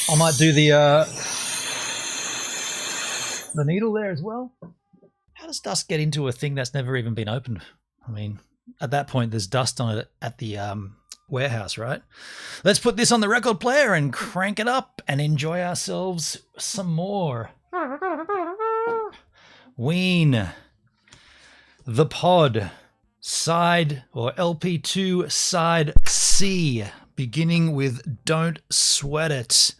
I might do the needle there as well. How does dust get into a thing that's never even been opened? I mean, at that point, there's dust on it at the warehouse, right? Let's put this on the record player and crank it up and enjoy ourselves some more. WEEN, The Pod, side or LP2 side C, beginning with Don't Sweat It.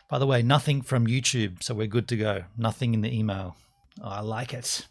By the way, nothing from YouTube, so we're good to go. Nothing in the email. Oh, I like it.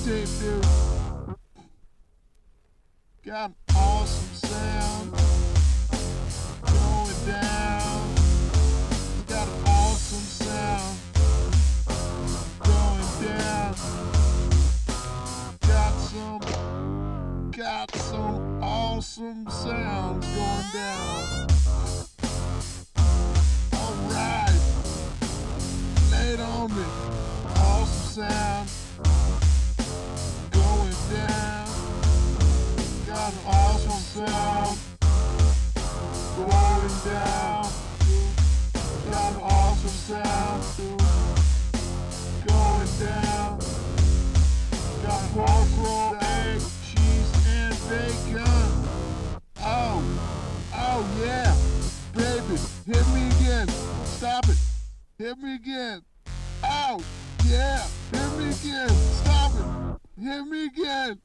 tape, dude. Got an awesome sound going down. Got an awesome sound going down. Got some awesome sounds going down. Alright, lay it on me. Awesome sound going down. Got an awesome sound going down. Got an awesome sound going down. Got waffle, egg, cheese, and bacon. Oh yeah, baby, hit me again. Stop it, hit me again. Oh yeah, hit me again. Stop it, hit me again.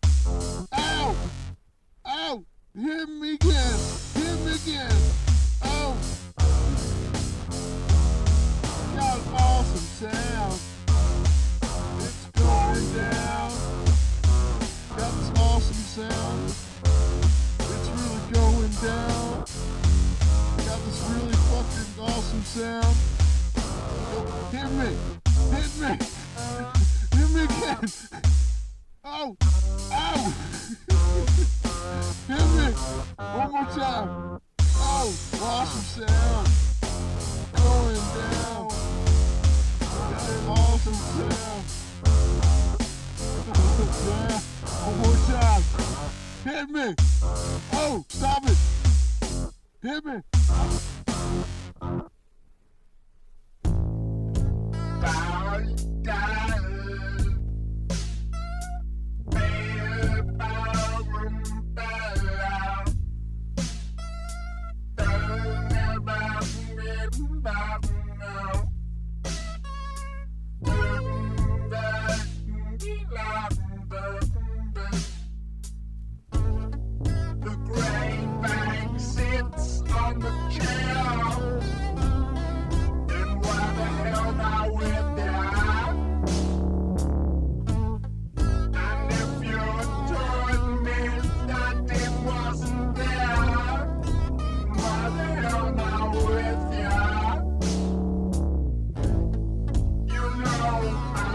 Ow, hit me again. Hit me again. Oh, got an awesome sound. It's going down. Got this awesome sound. It's really going down. Got this really fucking awesome sound. Hit me. Hit me. Hit me again. Oh. Hit me. One more time. Oh, awesome sound. Going down. Got an awesome sound. Yeah. One more time. Hit me. Oh, stop it. Hit me. The gray bank sits on the chair. And why the hell now with that? And if you told me that it wasn't there, why the hell now with ya? You know I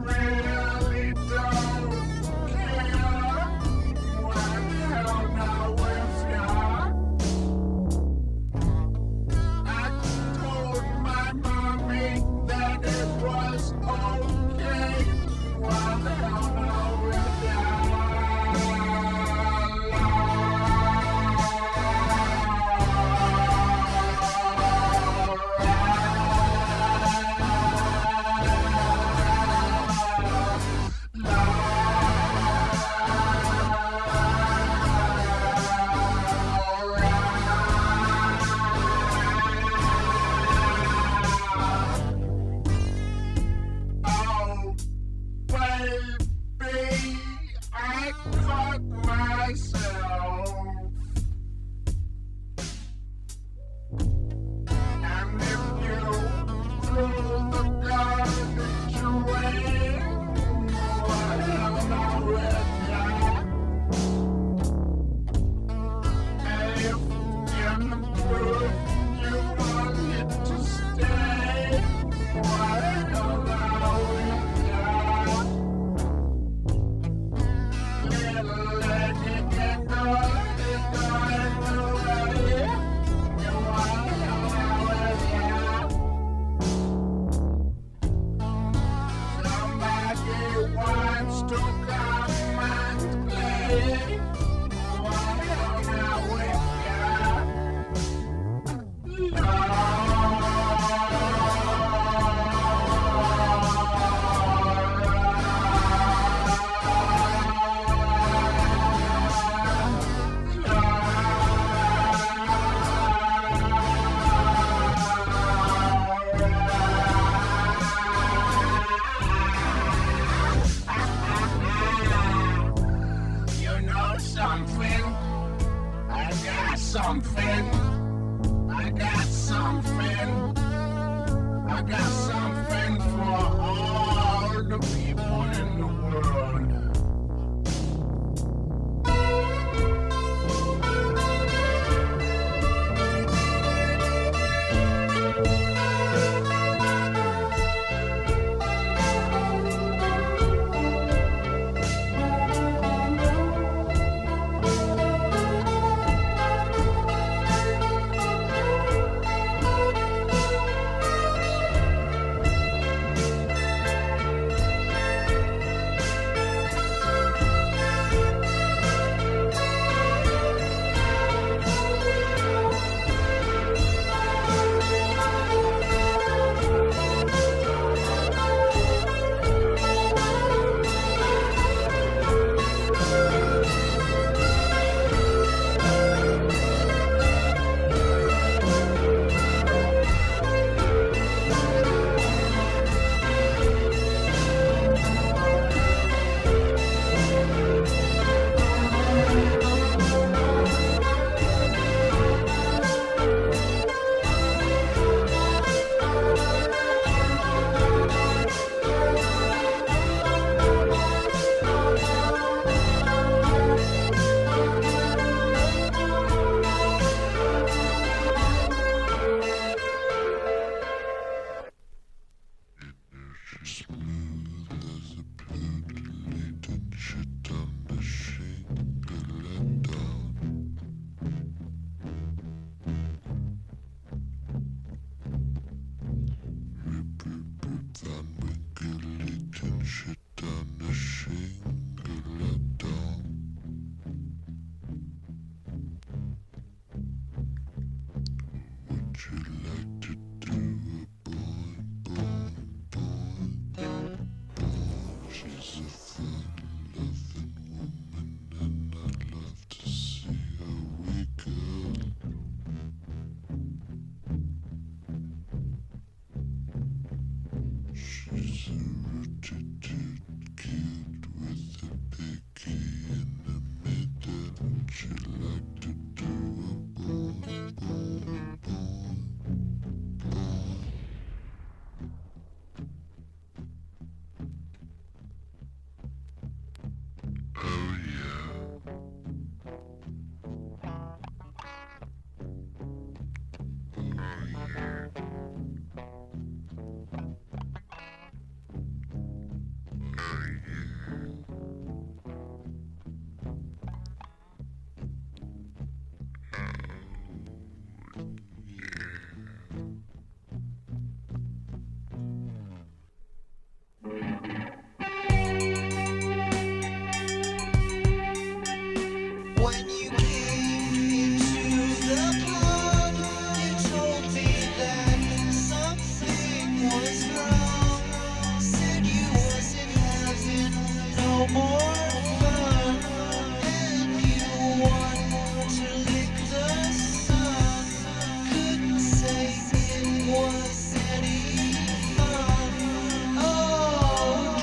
really don't care. Why the hell now with ya? I told my mommy that it was okay. Why the hell now with ya? Oh, baby, I caught myself. And if you threw the garbage away, what hell now with ya? And if in the mood you wanted to stay, what hell now with ya? Little lady can go away. You what hell now with ya? Somebody wants to come and play. What hell now with ya? You know something? I got something. I got something. I got something for all the people in the world. When you came to the pond, you told me that something was wrong. Said you wasn't having no more fun, and you want to lick the sun. Couldn't say it was any fun. Oh,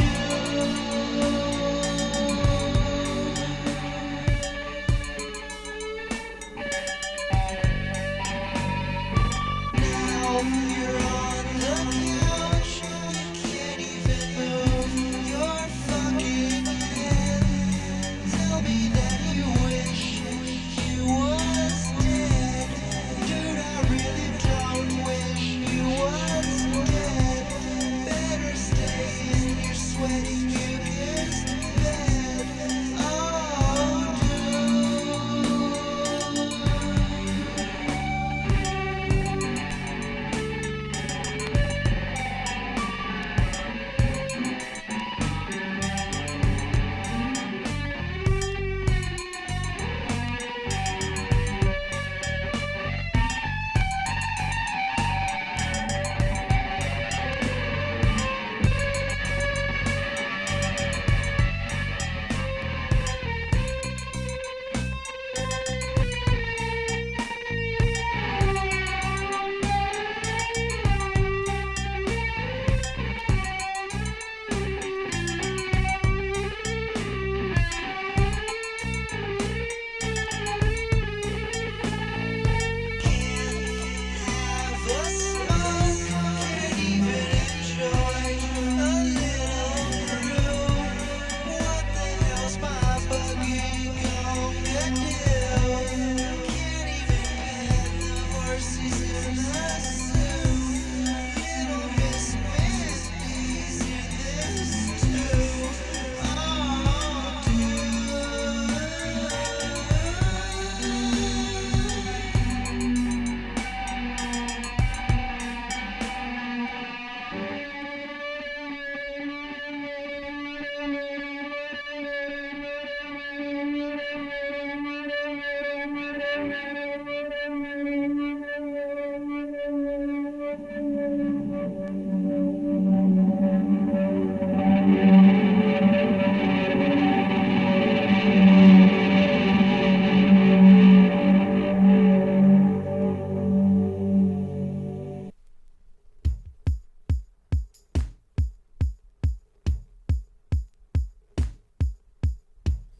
now you're on the couch, you can't even move your fucking head. Tell me that you wish you was dead. Dude, I really don't wish you was dead. Better stay in your sweaty mucus bed. Oh,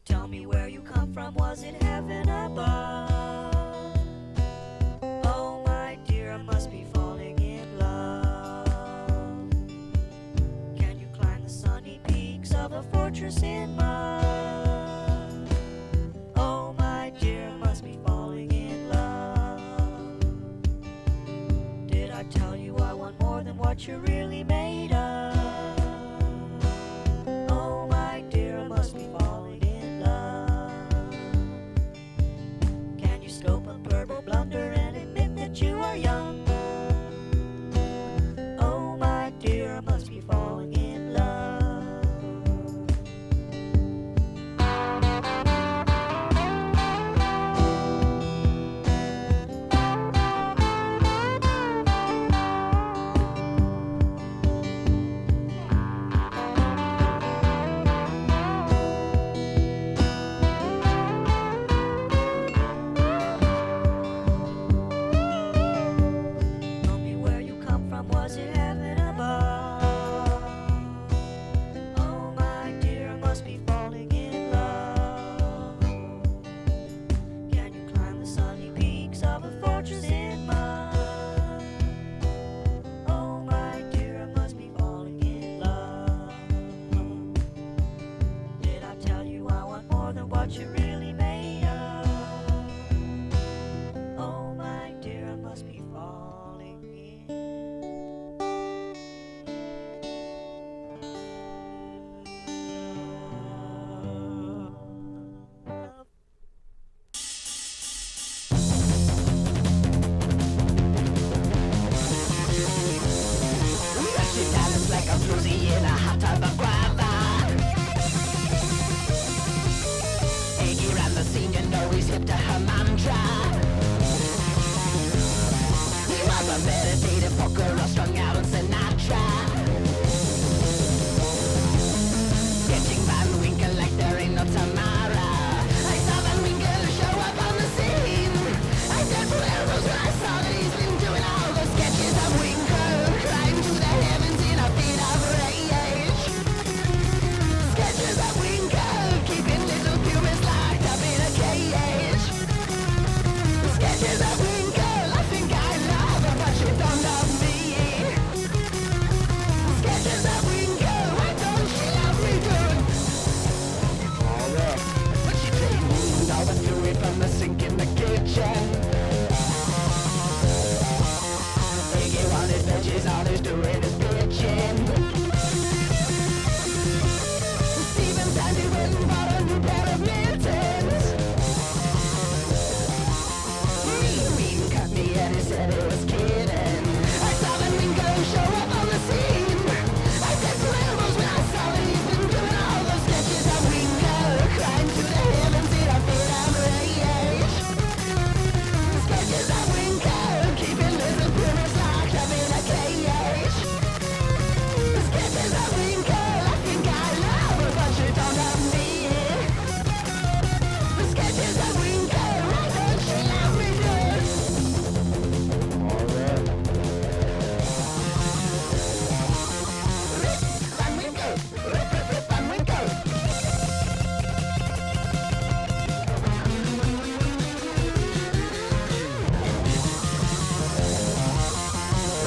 Tell me where you come from, was it heaven above? Oh my dear, I must be falling in love. Can you climb the sunny peaks of a fortress in mud? Oh my dear, I must be falling in love. Did I tell you I want more than what you're really made of? Oh my dear, I must be falling mantra. He was a meditative fucker, all strung out on Sinatra. Sketching Van Winkle like there ain't no tomorrow. I saw Van Winkle show up on the scene. I said to elbows when I saw that he's been doing all the sketches of Winkle, crying to the heavens in a fit of rage. Sketches of Winkle, keeping little humans locked up in a cage. Sketches of Winkle, I think I love her, but she don't love me. Sketches of Winkle, why don't she love me, dude? But she cleaned all the fluid from the sink in the kitchen. Iggy wanted veggies, all he's doing is bitching. Steven Sandy went and bought a new pair of mittens. Mean cut me and he said he was kidding. I saw Van Winkle show up on the scene. I said to elbows when I saw that he's been doing all those sketches of Winkle, crying to the heavens in a fit of rage. Sketches of Winkle, keeping little criminals locked up in a cage. Sketches of Winkle, I think I love her, but she don't love me. Sketches of Winkle, why don't she love me, dude? Van Winkle, rip, Van Winkle.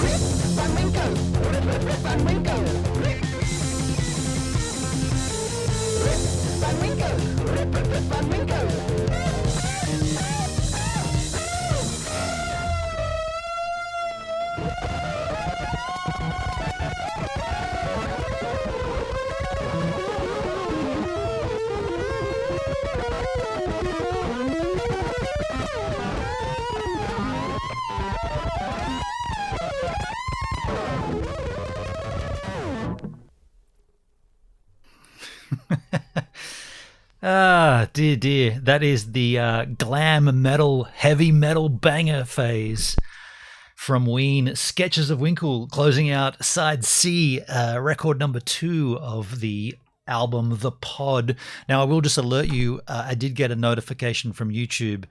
Rip, Van Winkle, rip, Van Winkle. Rip, Van Winkle, rip, Van Winkle. Ah, dear, dear. That is the glam metal, heavy metal banger phase from WEEN. Sketches of Winkle, closing out side C, record number 2 of the album The Pod. Now, I will just alert you, I did get a notification from YouTube,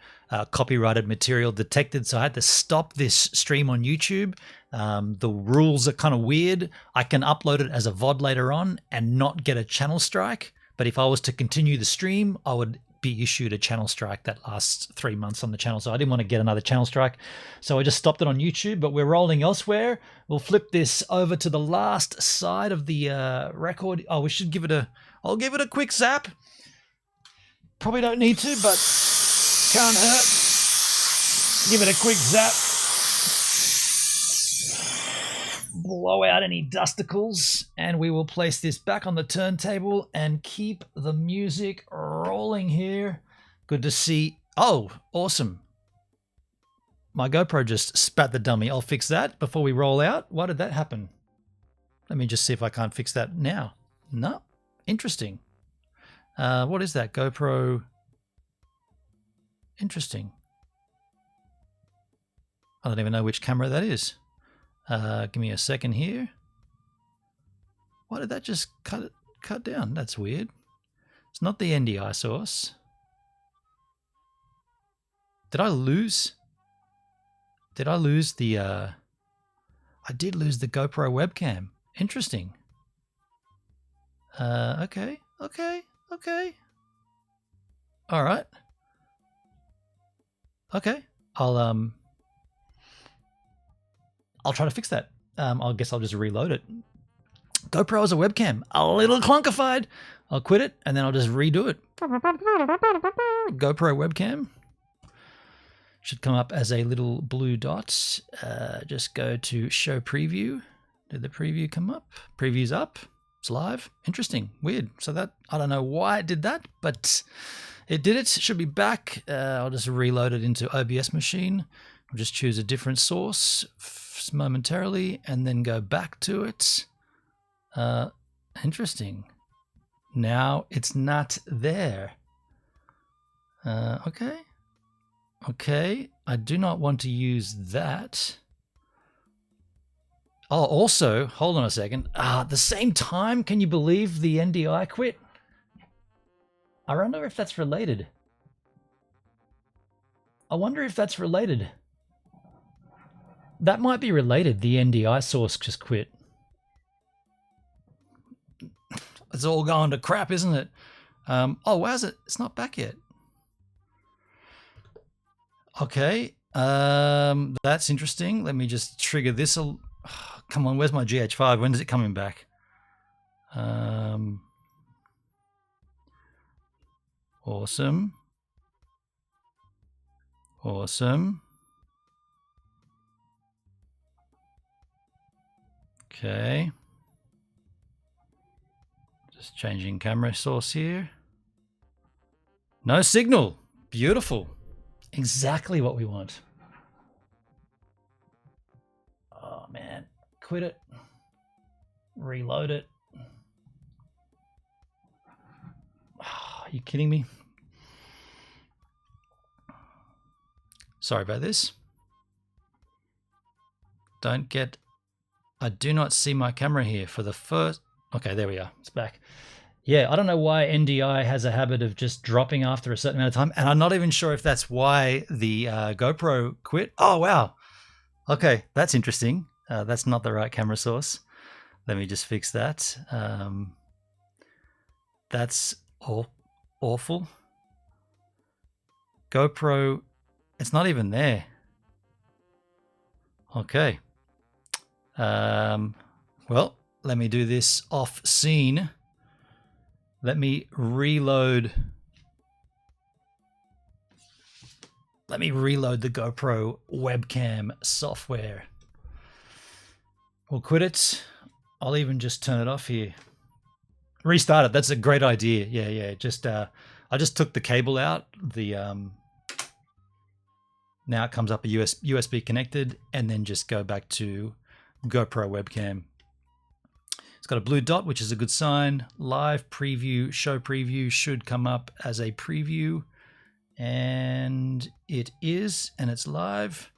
copyrighted material detected, so I had to stop this stream on YouTube. The rules are kind of weird. I can upload it as a VOD later on and not get a channel strike. But if I was to continue the stream, I would be issued a channel strike that lasts 3 months on the channel. So I didn't want to get another channel strike. So I just stopped it on YouTube, but we're rolling elsewhere. We'll flip this over to the last side of the record. Oh, we should give it I'll give it a quick zap. Probably don't need to, but can't hurt. Give it a quick zap. Blow out any dusticles, and we will place this back on the turntable and keep the music rolling here. Good to see. Oh, awesome. My GoPro just spat the dummy. I'll fix that before we roll out. Why did that happen? Let me just see if I can't fix that now. No. Interesting. What is that? GoPro. Interesting. I don't even know which camera that is. Give me a second here. Why did that just cut down? That's weird. It's not the NDI source. Did I lose the I did lose the GoPro webcam. Interesting. Okay. All right. Okay. I'll try to fix that. I guess I'll just reload it. GoPro is a webcam. A little clunkified. I'll quit it and then I'll just redo it. GoPro webcam. Should come up as a little blue dot. Just go to show preview. Did the preview come up? Preview's up. It's live. Interesting. Weird. So that, I don't know why it did that, but it did it. It should be back. I'll just reload it into OBS machine. I'll just choose a different source momentarily and then go back to it. Interesting. Now it's not there. Okay. Okay, I do not want to use that. Oh, also, hold on a second. At the same time, can you believe the NDI quit? I wonder if that's related. I wonder if that's related. That might be related. The NDI source just quit. It's all going to crap, isn't it? Oh, where's it? It's not back yet. Okay, that's interesting. Let me just trigger this. Come on, where's my GH5? When is it coming back? Awesome. Awesome. Okay. Just changing camera source here. No signal. Beautiful. Exactly what we want. Oh man, quit it. Reload it. Are you kidding me? Sorry about this. I do not see my camera here for the first. Okay, there we are. It's back. Yeah, I don't know why NDI has a habit of just dropping after a certain amount of time. And I'm not even sure if that's why the GoPro quit. Oh, wow. Okay, that's interesting. That's not the right camera source. Let me just fix that. That's awful. GoPro, it's not even there. Okay. Well, let me do this off scene. Let me reload. Let me reload the GoPro webcam software. We'll quit it. I'll even just turn it off here. Restart it. That's a great idea. Yeah. Just I just took the cable out. The now it comes up a USB connected, and then just go back to GoPro webcam. It's got a blue dot, which is a good sign. Live preview, show preview should come up as a preview. And it is, and it's live.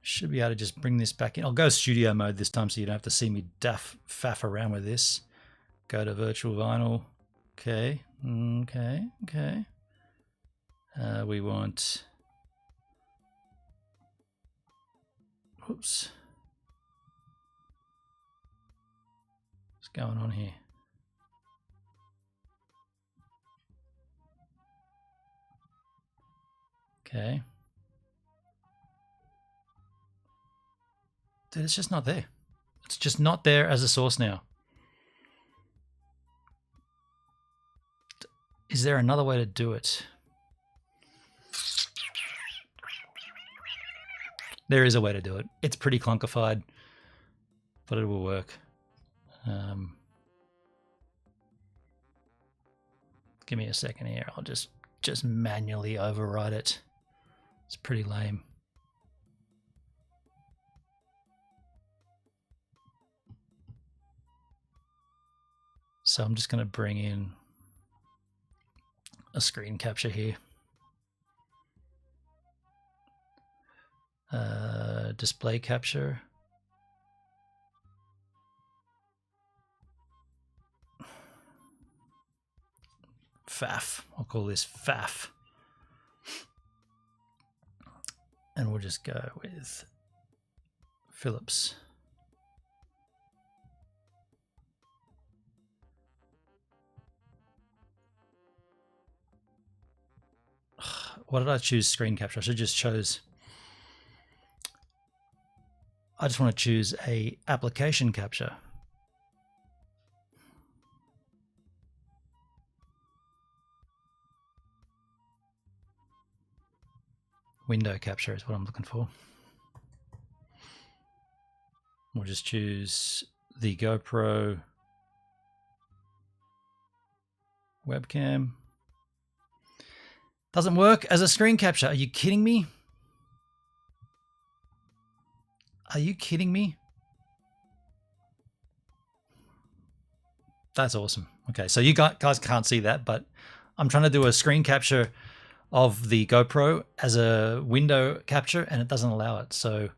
Should be able to just bring this back in. I'll go studio mode this time so you don't have to see me faff around with this. Go to virtual vinyl. Okay. We want... Oops. What's going on here? Okay. Dude, it's just not there. It's just not there as a source now. Is there another way to do it? There is a way to do it. It's pretty clunkified, but it will work. Give me a second here. I'll just manually overwrite it. It's pretty lame. So I'm just going to bring in a screen capture here. Display capture. FAF. I'll call this FAF. And we'll just go with Philips. What did I choose? Screen capture. I should just chose. I just want to choose a application capture. Window capture is what I'm looking for. We'll just choose the GoPro webcam. Doesn't work as a screen capture. Are you kidding me? Are you kidding me? That's awesome. Okay, so you guys can't see that, but I'm trying to do a screen capture of the GoPro as a window capture, and it doesn't allow it. So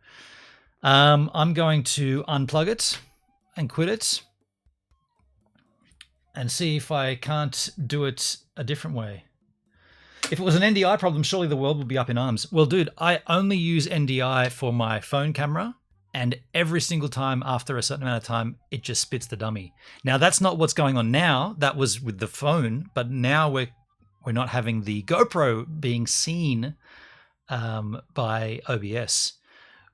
I'm going to unplug it and quit it and see if I can't do it a different way. If it was an NDI problem, surely the world would be up in arms. Well, dude, I only use NDI for my phone camera, and every single time after a certain amount of time, it just spits the dummy. Now, that's not what's going on now. That was with the phone, but now we're not having the GoPro being seen by OBS,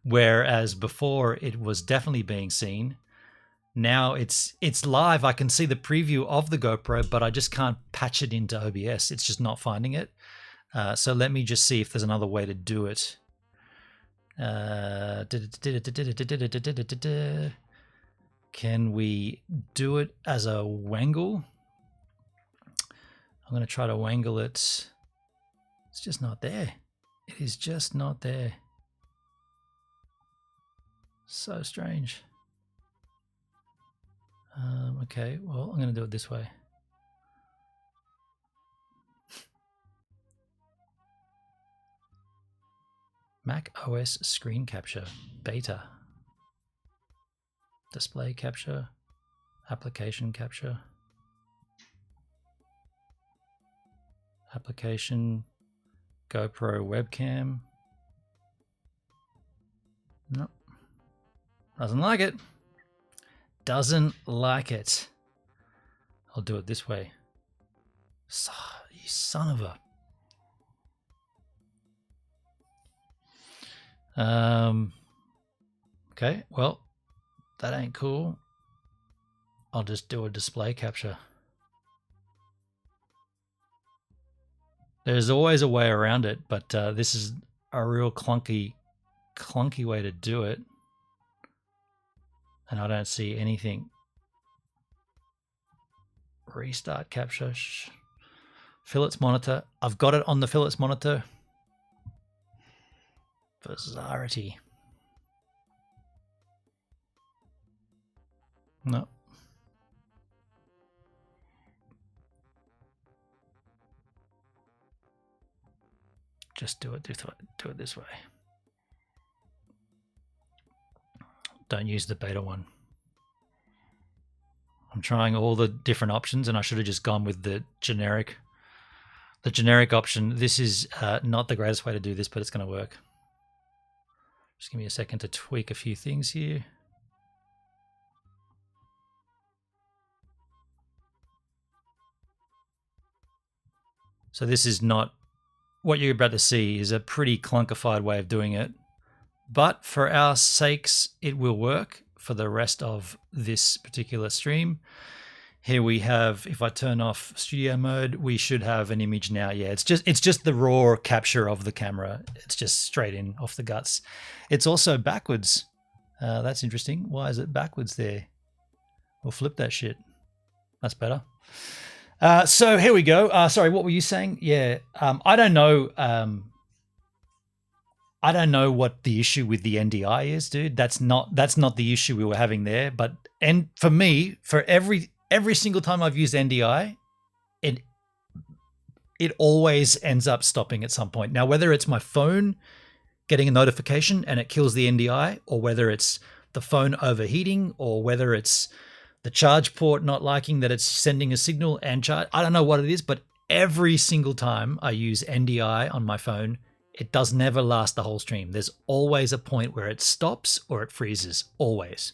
whereas before it was definitely being seen. Now it's live. I can see the preview of the GoPro, but I just can't patch it into OBS. It's just not finding it. So let me just see if there's another way to do it. Can we do it as a wangle? I'm going to try to wangle it. It's just not there. It is just not there. So strange. Okay, well, I'm going to do it this way. Mac OS screen capture, beta. Display capture, application capture. Application, GoPro webcam. Nope. Doesn't like it. Doesn't like it. I'll do it this way. You son of a... Okay, well, that ain't cool. I'll just do a display capture. There's always a way around it, but this is a real clunky way to do it. And I don't see anything. Restart capture. Philips monitor. I've got it on the Philips monitor. Bizarrity. No. Just do it this way. Don't use the beta one. I'm trying all the different options, and I should have just gone with the generic option. This is not the greatest way to do this, but it's going to work. Just give me a second to tweak a few things here. So this is not what you're about to see is a pretty clunkified way of doing it. But for our sakes, it will work for the rest of this particular stream. Here we have, if I turn off studio mode, we should have an image now. Yeah, it's just the raw capture of the camera. It's just straight in off the guts. It's also backwards. That's interesting. Why is it backwards there? We'll flip that shit. That's better. So here we go. Sorry, what were you saying? Yeah, I don't know. I don't know what the issue with the NDI is, dude. That's not the issue we were having there. But and for me, for every single time I've used NDI, it always ends up stopping at some point. Now, whether it's my phone getting a notification and it kills the NDI, or whether it's the phone overheating, or whether it's the charge port not liking that it's sending a signal and charge, I don't know what it is, but every single time I use NDI on my phone, it does never last the whole stream. There's always a point where it stops or it freezes, always.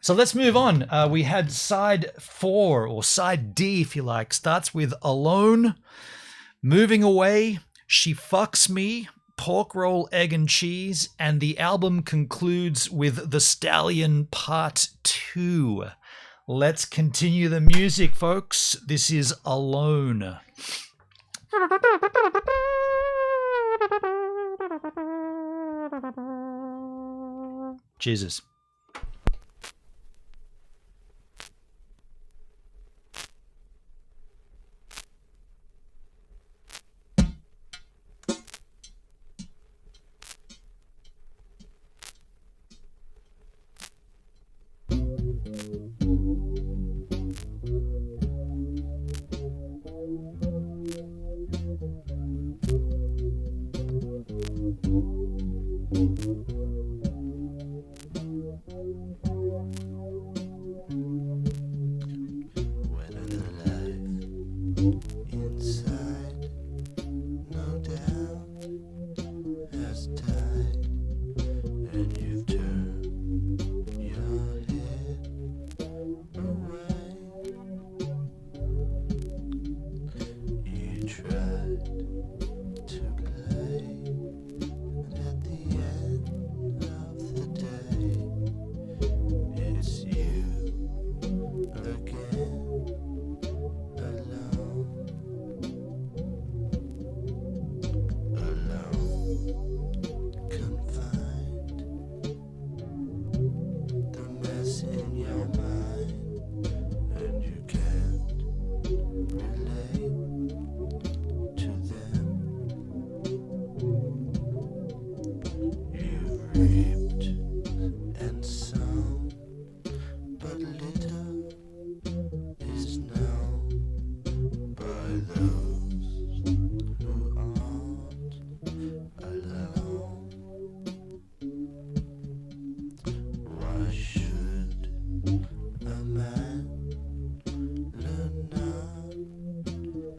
So let's move on. We had side 4, or side D, if you like, starts with Alone, Moving Away, She Fucks Me, Pork Roll, Egg and Cheese, and the album concludes with The Stallion Part 2. Let's continue the music, folks. This is Alone. Jesus. inside, no doubt, has died, and you've turned your head away. You tried to play, and at the end of the day, it's you again, alone, confined, the mess in your mind, and you can't relate to them. You've reaped and sown, but little is known by those who aren't alone. Why should a man learn now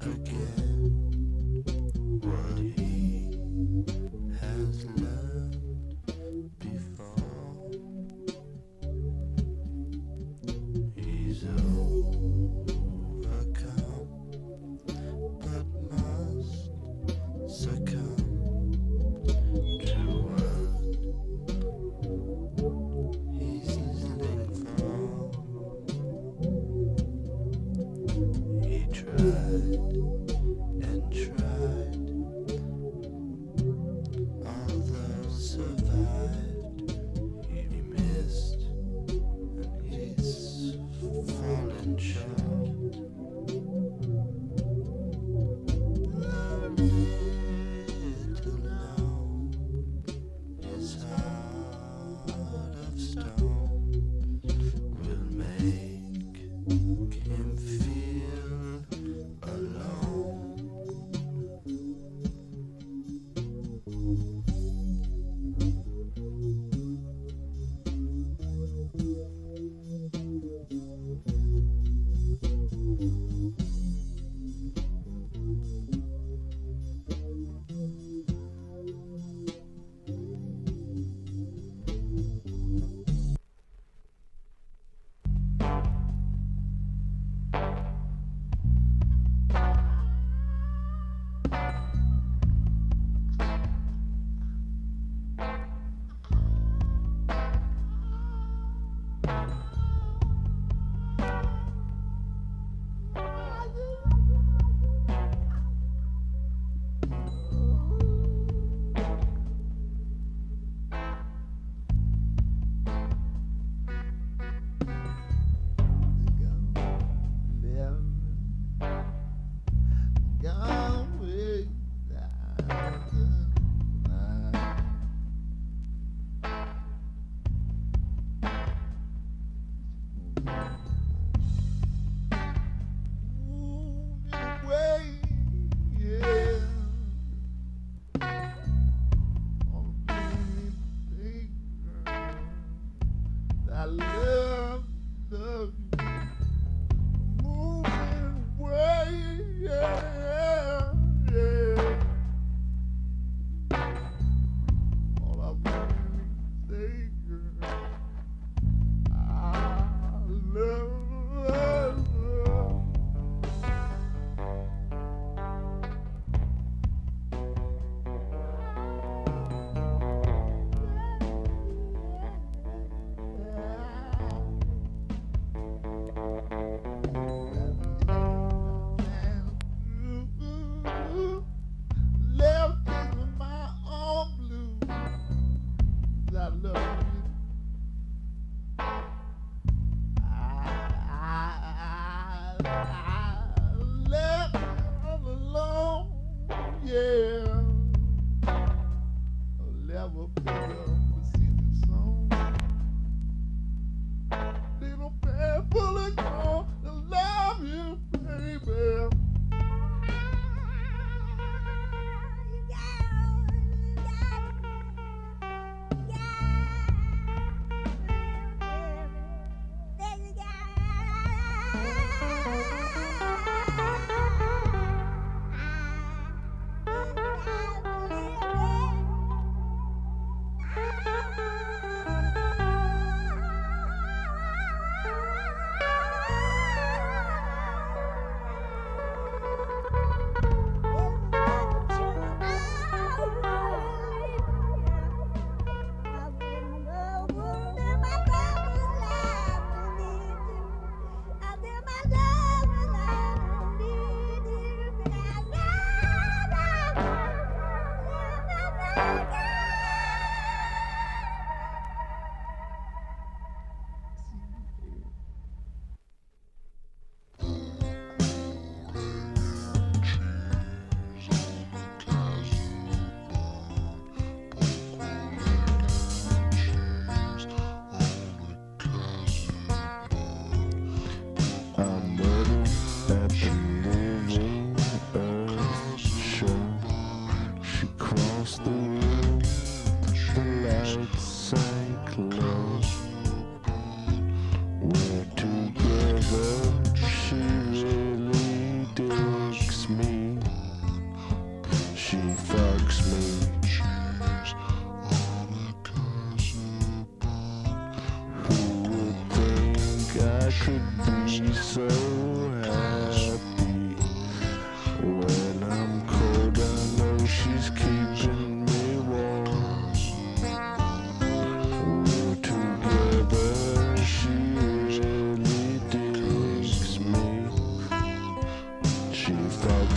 again what he has learned before? He's overcome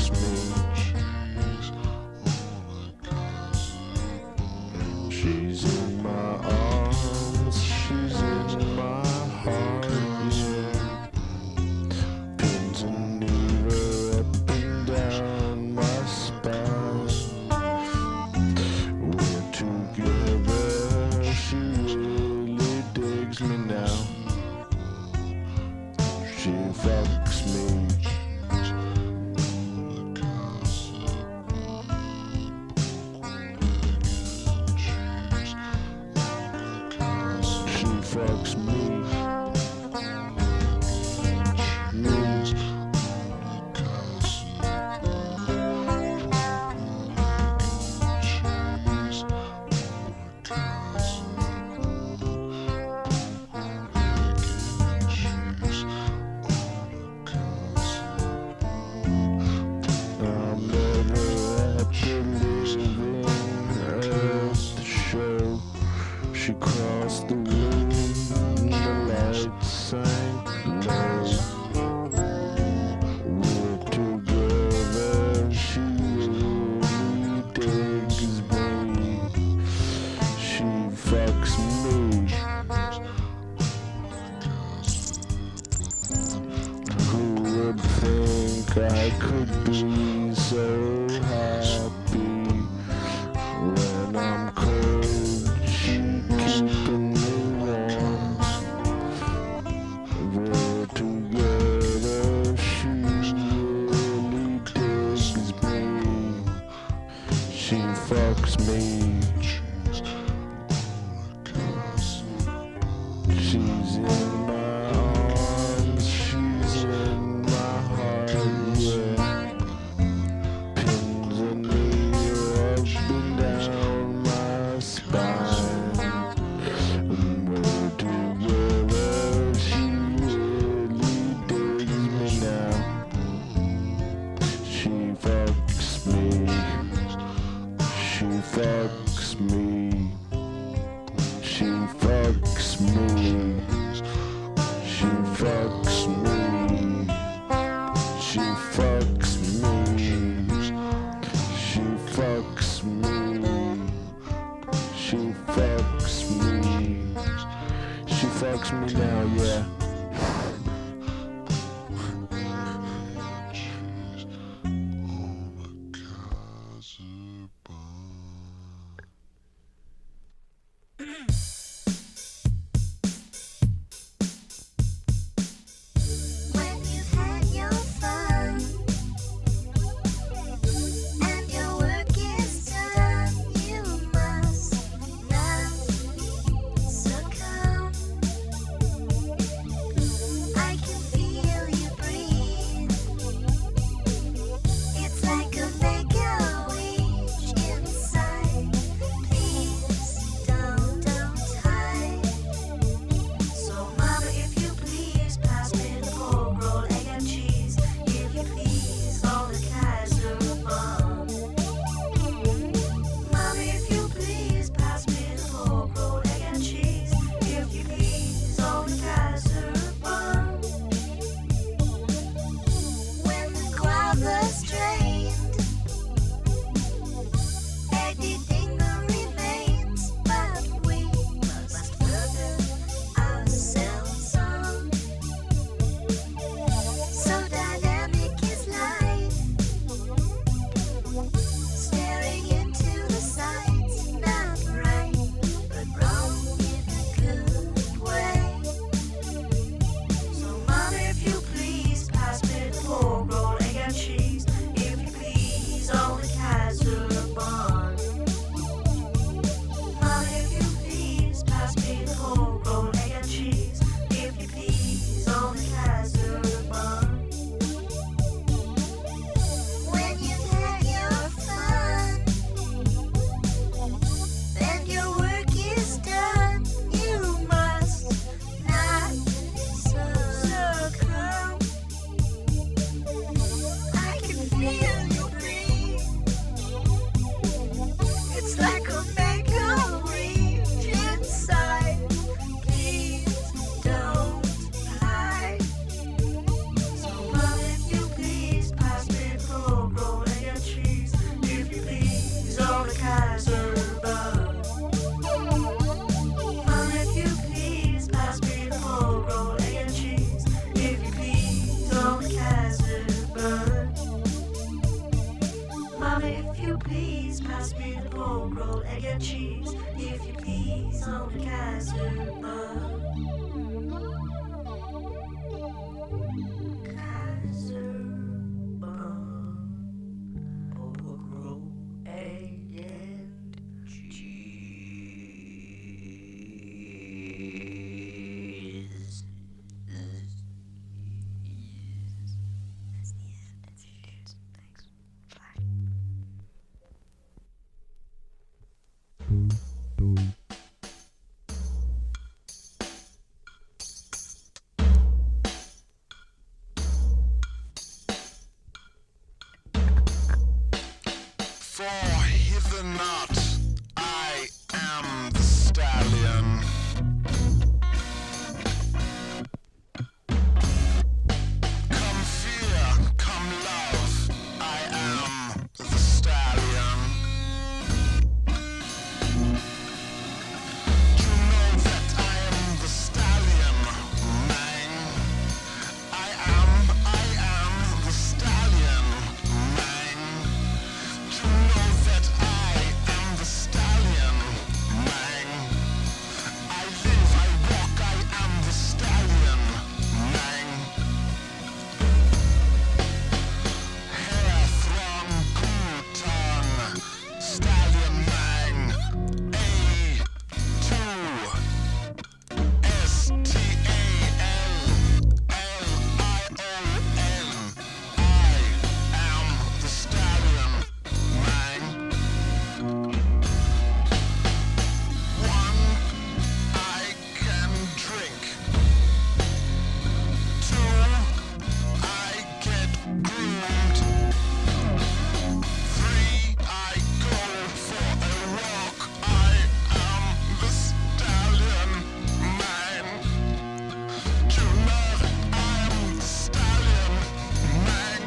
fucks me. She's in my arms, she's in my heart, yeah. Pins and needle up and down my spine. We're together, she really digs me now. She fucks me. She fucks me. I'm never at the living earth show. She crossed the room, the lights sank low. We're together, she really digs me. She fucks me. Who would think I could be so happy when I'm cold? She keeping me warm. We're together, she really digs me. She fucks me. She's in my arms, she's in my heart, yeah. Pins and needles up and down my spine. And we're together, she really digs me now. She fucks me. She fucks me. She fucks me. She fucks me. She fucks me. She fucks me. She fucks me. She fucks me now, yeah. When you've had your fun and your work is done, you must not succumb. roll, egg and cheese, if you please, on the Kaiser bun. Kaiser bun. Pork roll, egg and cheese. That's the end. Thanks. Bye. For hither not, I am the stallion. Come fear, come love, I am the stallion. You know that I am the stallion, man. I am the stallion, man. You know that I am the stallion, man. I live, I walk, I am the stallion, man. Hair, throng, Guten, stallion, man. A2STALLION. I am the stallion, man. One, I can drink. Two, I get groomed. Three, I go for a walk. I am the stallion, man. Junior, I am the stallion, man.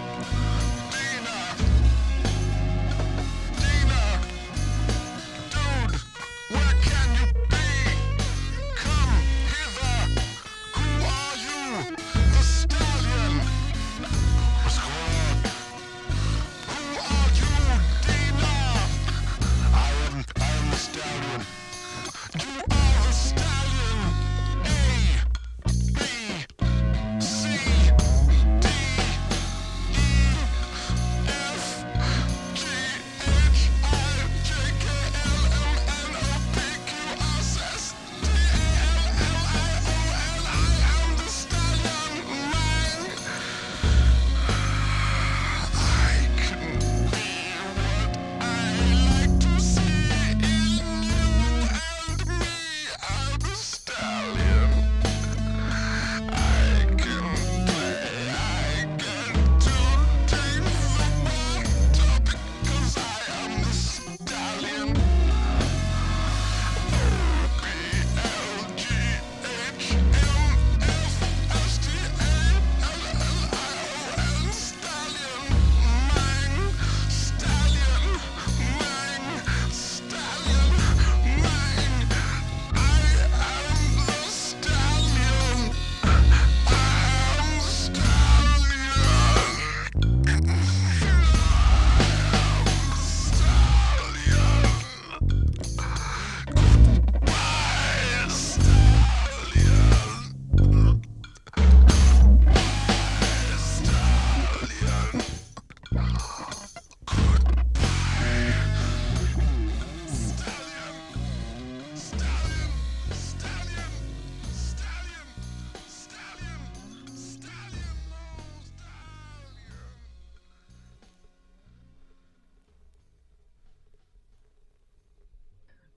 Dina, dude, where can you be? Come hither. Who are you? The stallion. What's going on? Who are you, Dina? I am the stallion. You are the stallion. A, B, C, D, E, F, G, H, I, J, K, L, M, N, O, P, Q, R, S, T, A, L, L, I, O, N. I am the stallion, man. I can be what I like to see in you and me. I'm the stallion. I can play, I get to take the ball because I am the stallion. O, B, L, G, H, M, F, S, T, A, L, L, I, O, N. Stallion, man. Stallion, man. Stallion, man. I am the stallion. I am the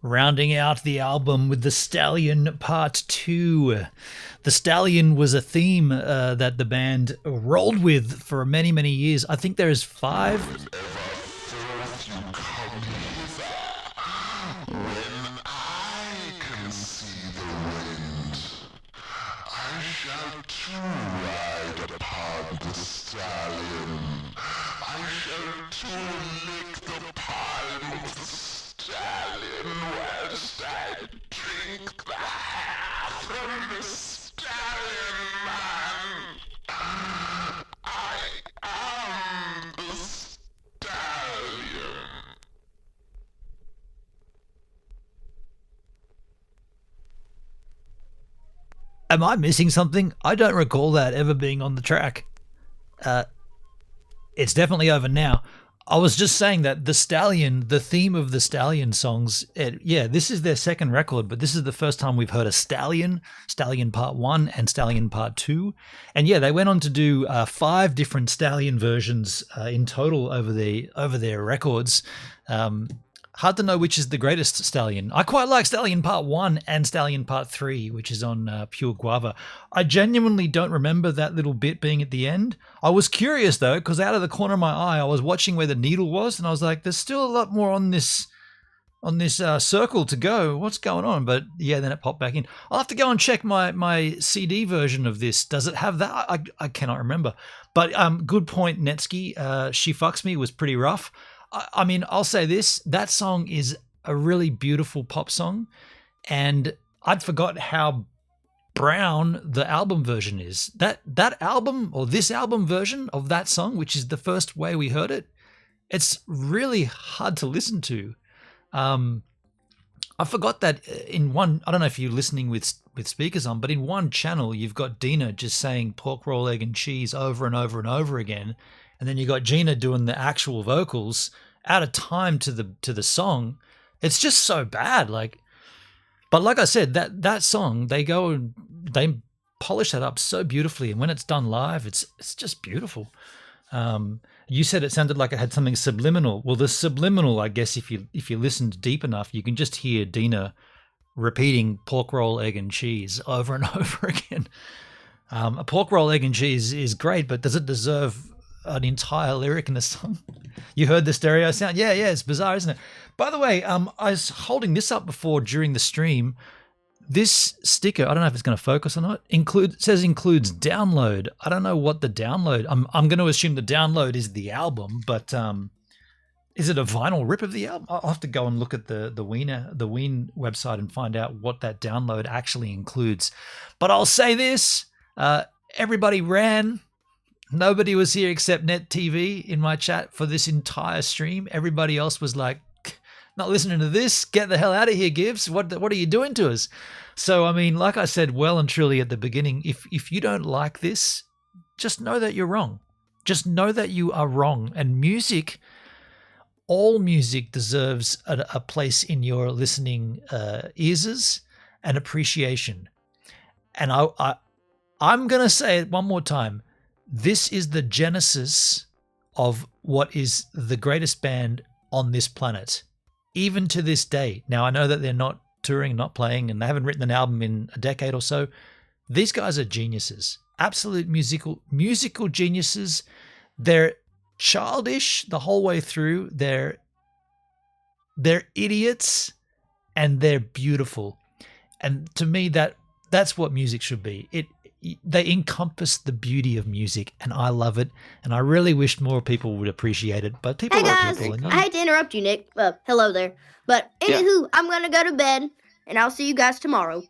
Rounding out the album with The Stallion Part 2. The Stallion was a theme that the band rolled with for many, many years. I think there's 5. Am I missing something? I don't recall that ever being on the track. It's definitely over now. I was just saying that the theme of the Stallion songs, this is their second record, but this is the first time we've heard a Stallion Part 1 and Stallion Part 2. And yeah, they went on to do 5 different Stallion versions in total over their records. Hard to know which is the greatest Stallion. I quite like Stallion Part 1 and Stallion Part 3, which is on Pure Guava. I genuinely don't remember that little bit being at the end. I was curious, though, because out of the corner of my eye, I was watching where the needle was, and I was like, there's still a lot more on this circle to go. What's going on? But yeah, then it popped back in. I'll have to go and check my CD version of this. Does it have that? I cannot remember. But good point, Netsky. She Fucks Me was pretty rough. I mean, I'll say this, that song is a really beautiful pop song, and I'd forgot how brown the album version is. That album, or this album version of that song, which is the first way we heard it, it's really hard to listen to. I forgot that in one, I don't know if you're listening with speakers on, but in one channel, you've got Dina just saying pork roll, egg and cheese over and over and over again. And then you got Gina doing the actual vocals out of time to the song. It's just so bad. But like I said, that song, they polish that up so beautifully, and when it's done live, it's just beautiful. You said it sounded like it had something subliminal. Well, the subliminal, I guess, if you listened deep enough, you can just hear Dina repeating pork roll, egg and cheese over and over again. A pork roll, egg and cheese is great, but does it deserve an entire lyric in a song? You heard the stereo sound? Yeah, it's bizarre, isn't it? By the way, I was holding this up before during the stream. This sticker, I don't know if it's going to focus or not, says includes download. I don't know what the download, I'm going to assume the download is the album, but is it a vinyl rip of the album? I'll have to go and look at the WEEN website and find out what that download actually includes. But I'll say this, everybody ran. Nobody was here except Net TV in my chat for this entire stream. Everybody else was like, not listening to this. Get the hell out of here, Gibbs. What are you doing to us? So, I mean, like I said well and truly at the beginning, if you don't like this, just know that you're wrong. Just know that you are wrong. And music, all music deserves a place in your listening ears and appreciation. And I'm going to say it one more time. This is the genesis of what is the greatest band on this planet, even to this day. Now, I know that they're not touring, not playing, and they haven't written an album in a decade or so. These guys are geniuses, absolute musical geniuses. They're childish the whole way through. They're idiots, and they're beautiful. And to me, that's what music should be. They encompass the beauty of music, and I love it, and I really wish more people would appreciate it, but people Hey are guys, people. And I hate to interrupt you, Nick. Hello there. But anywho, I'm gonna go to bed, and I'll see you guys tomorrow.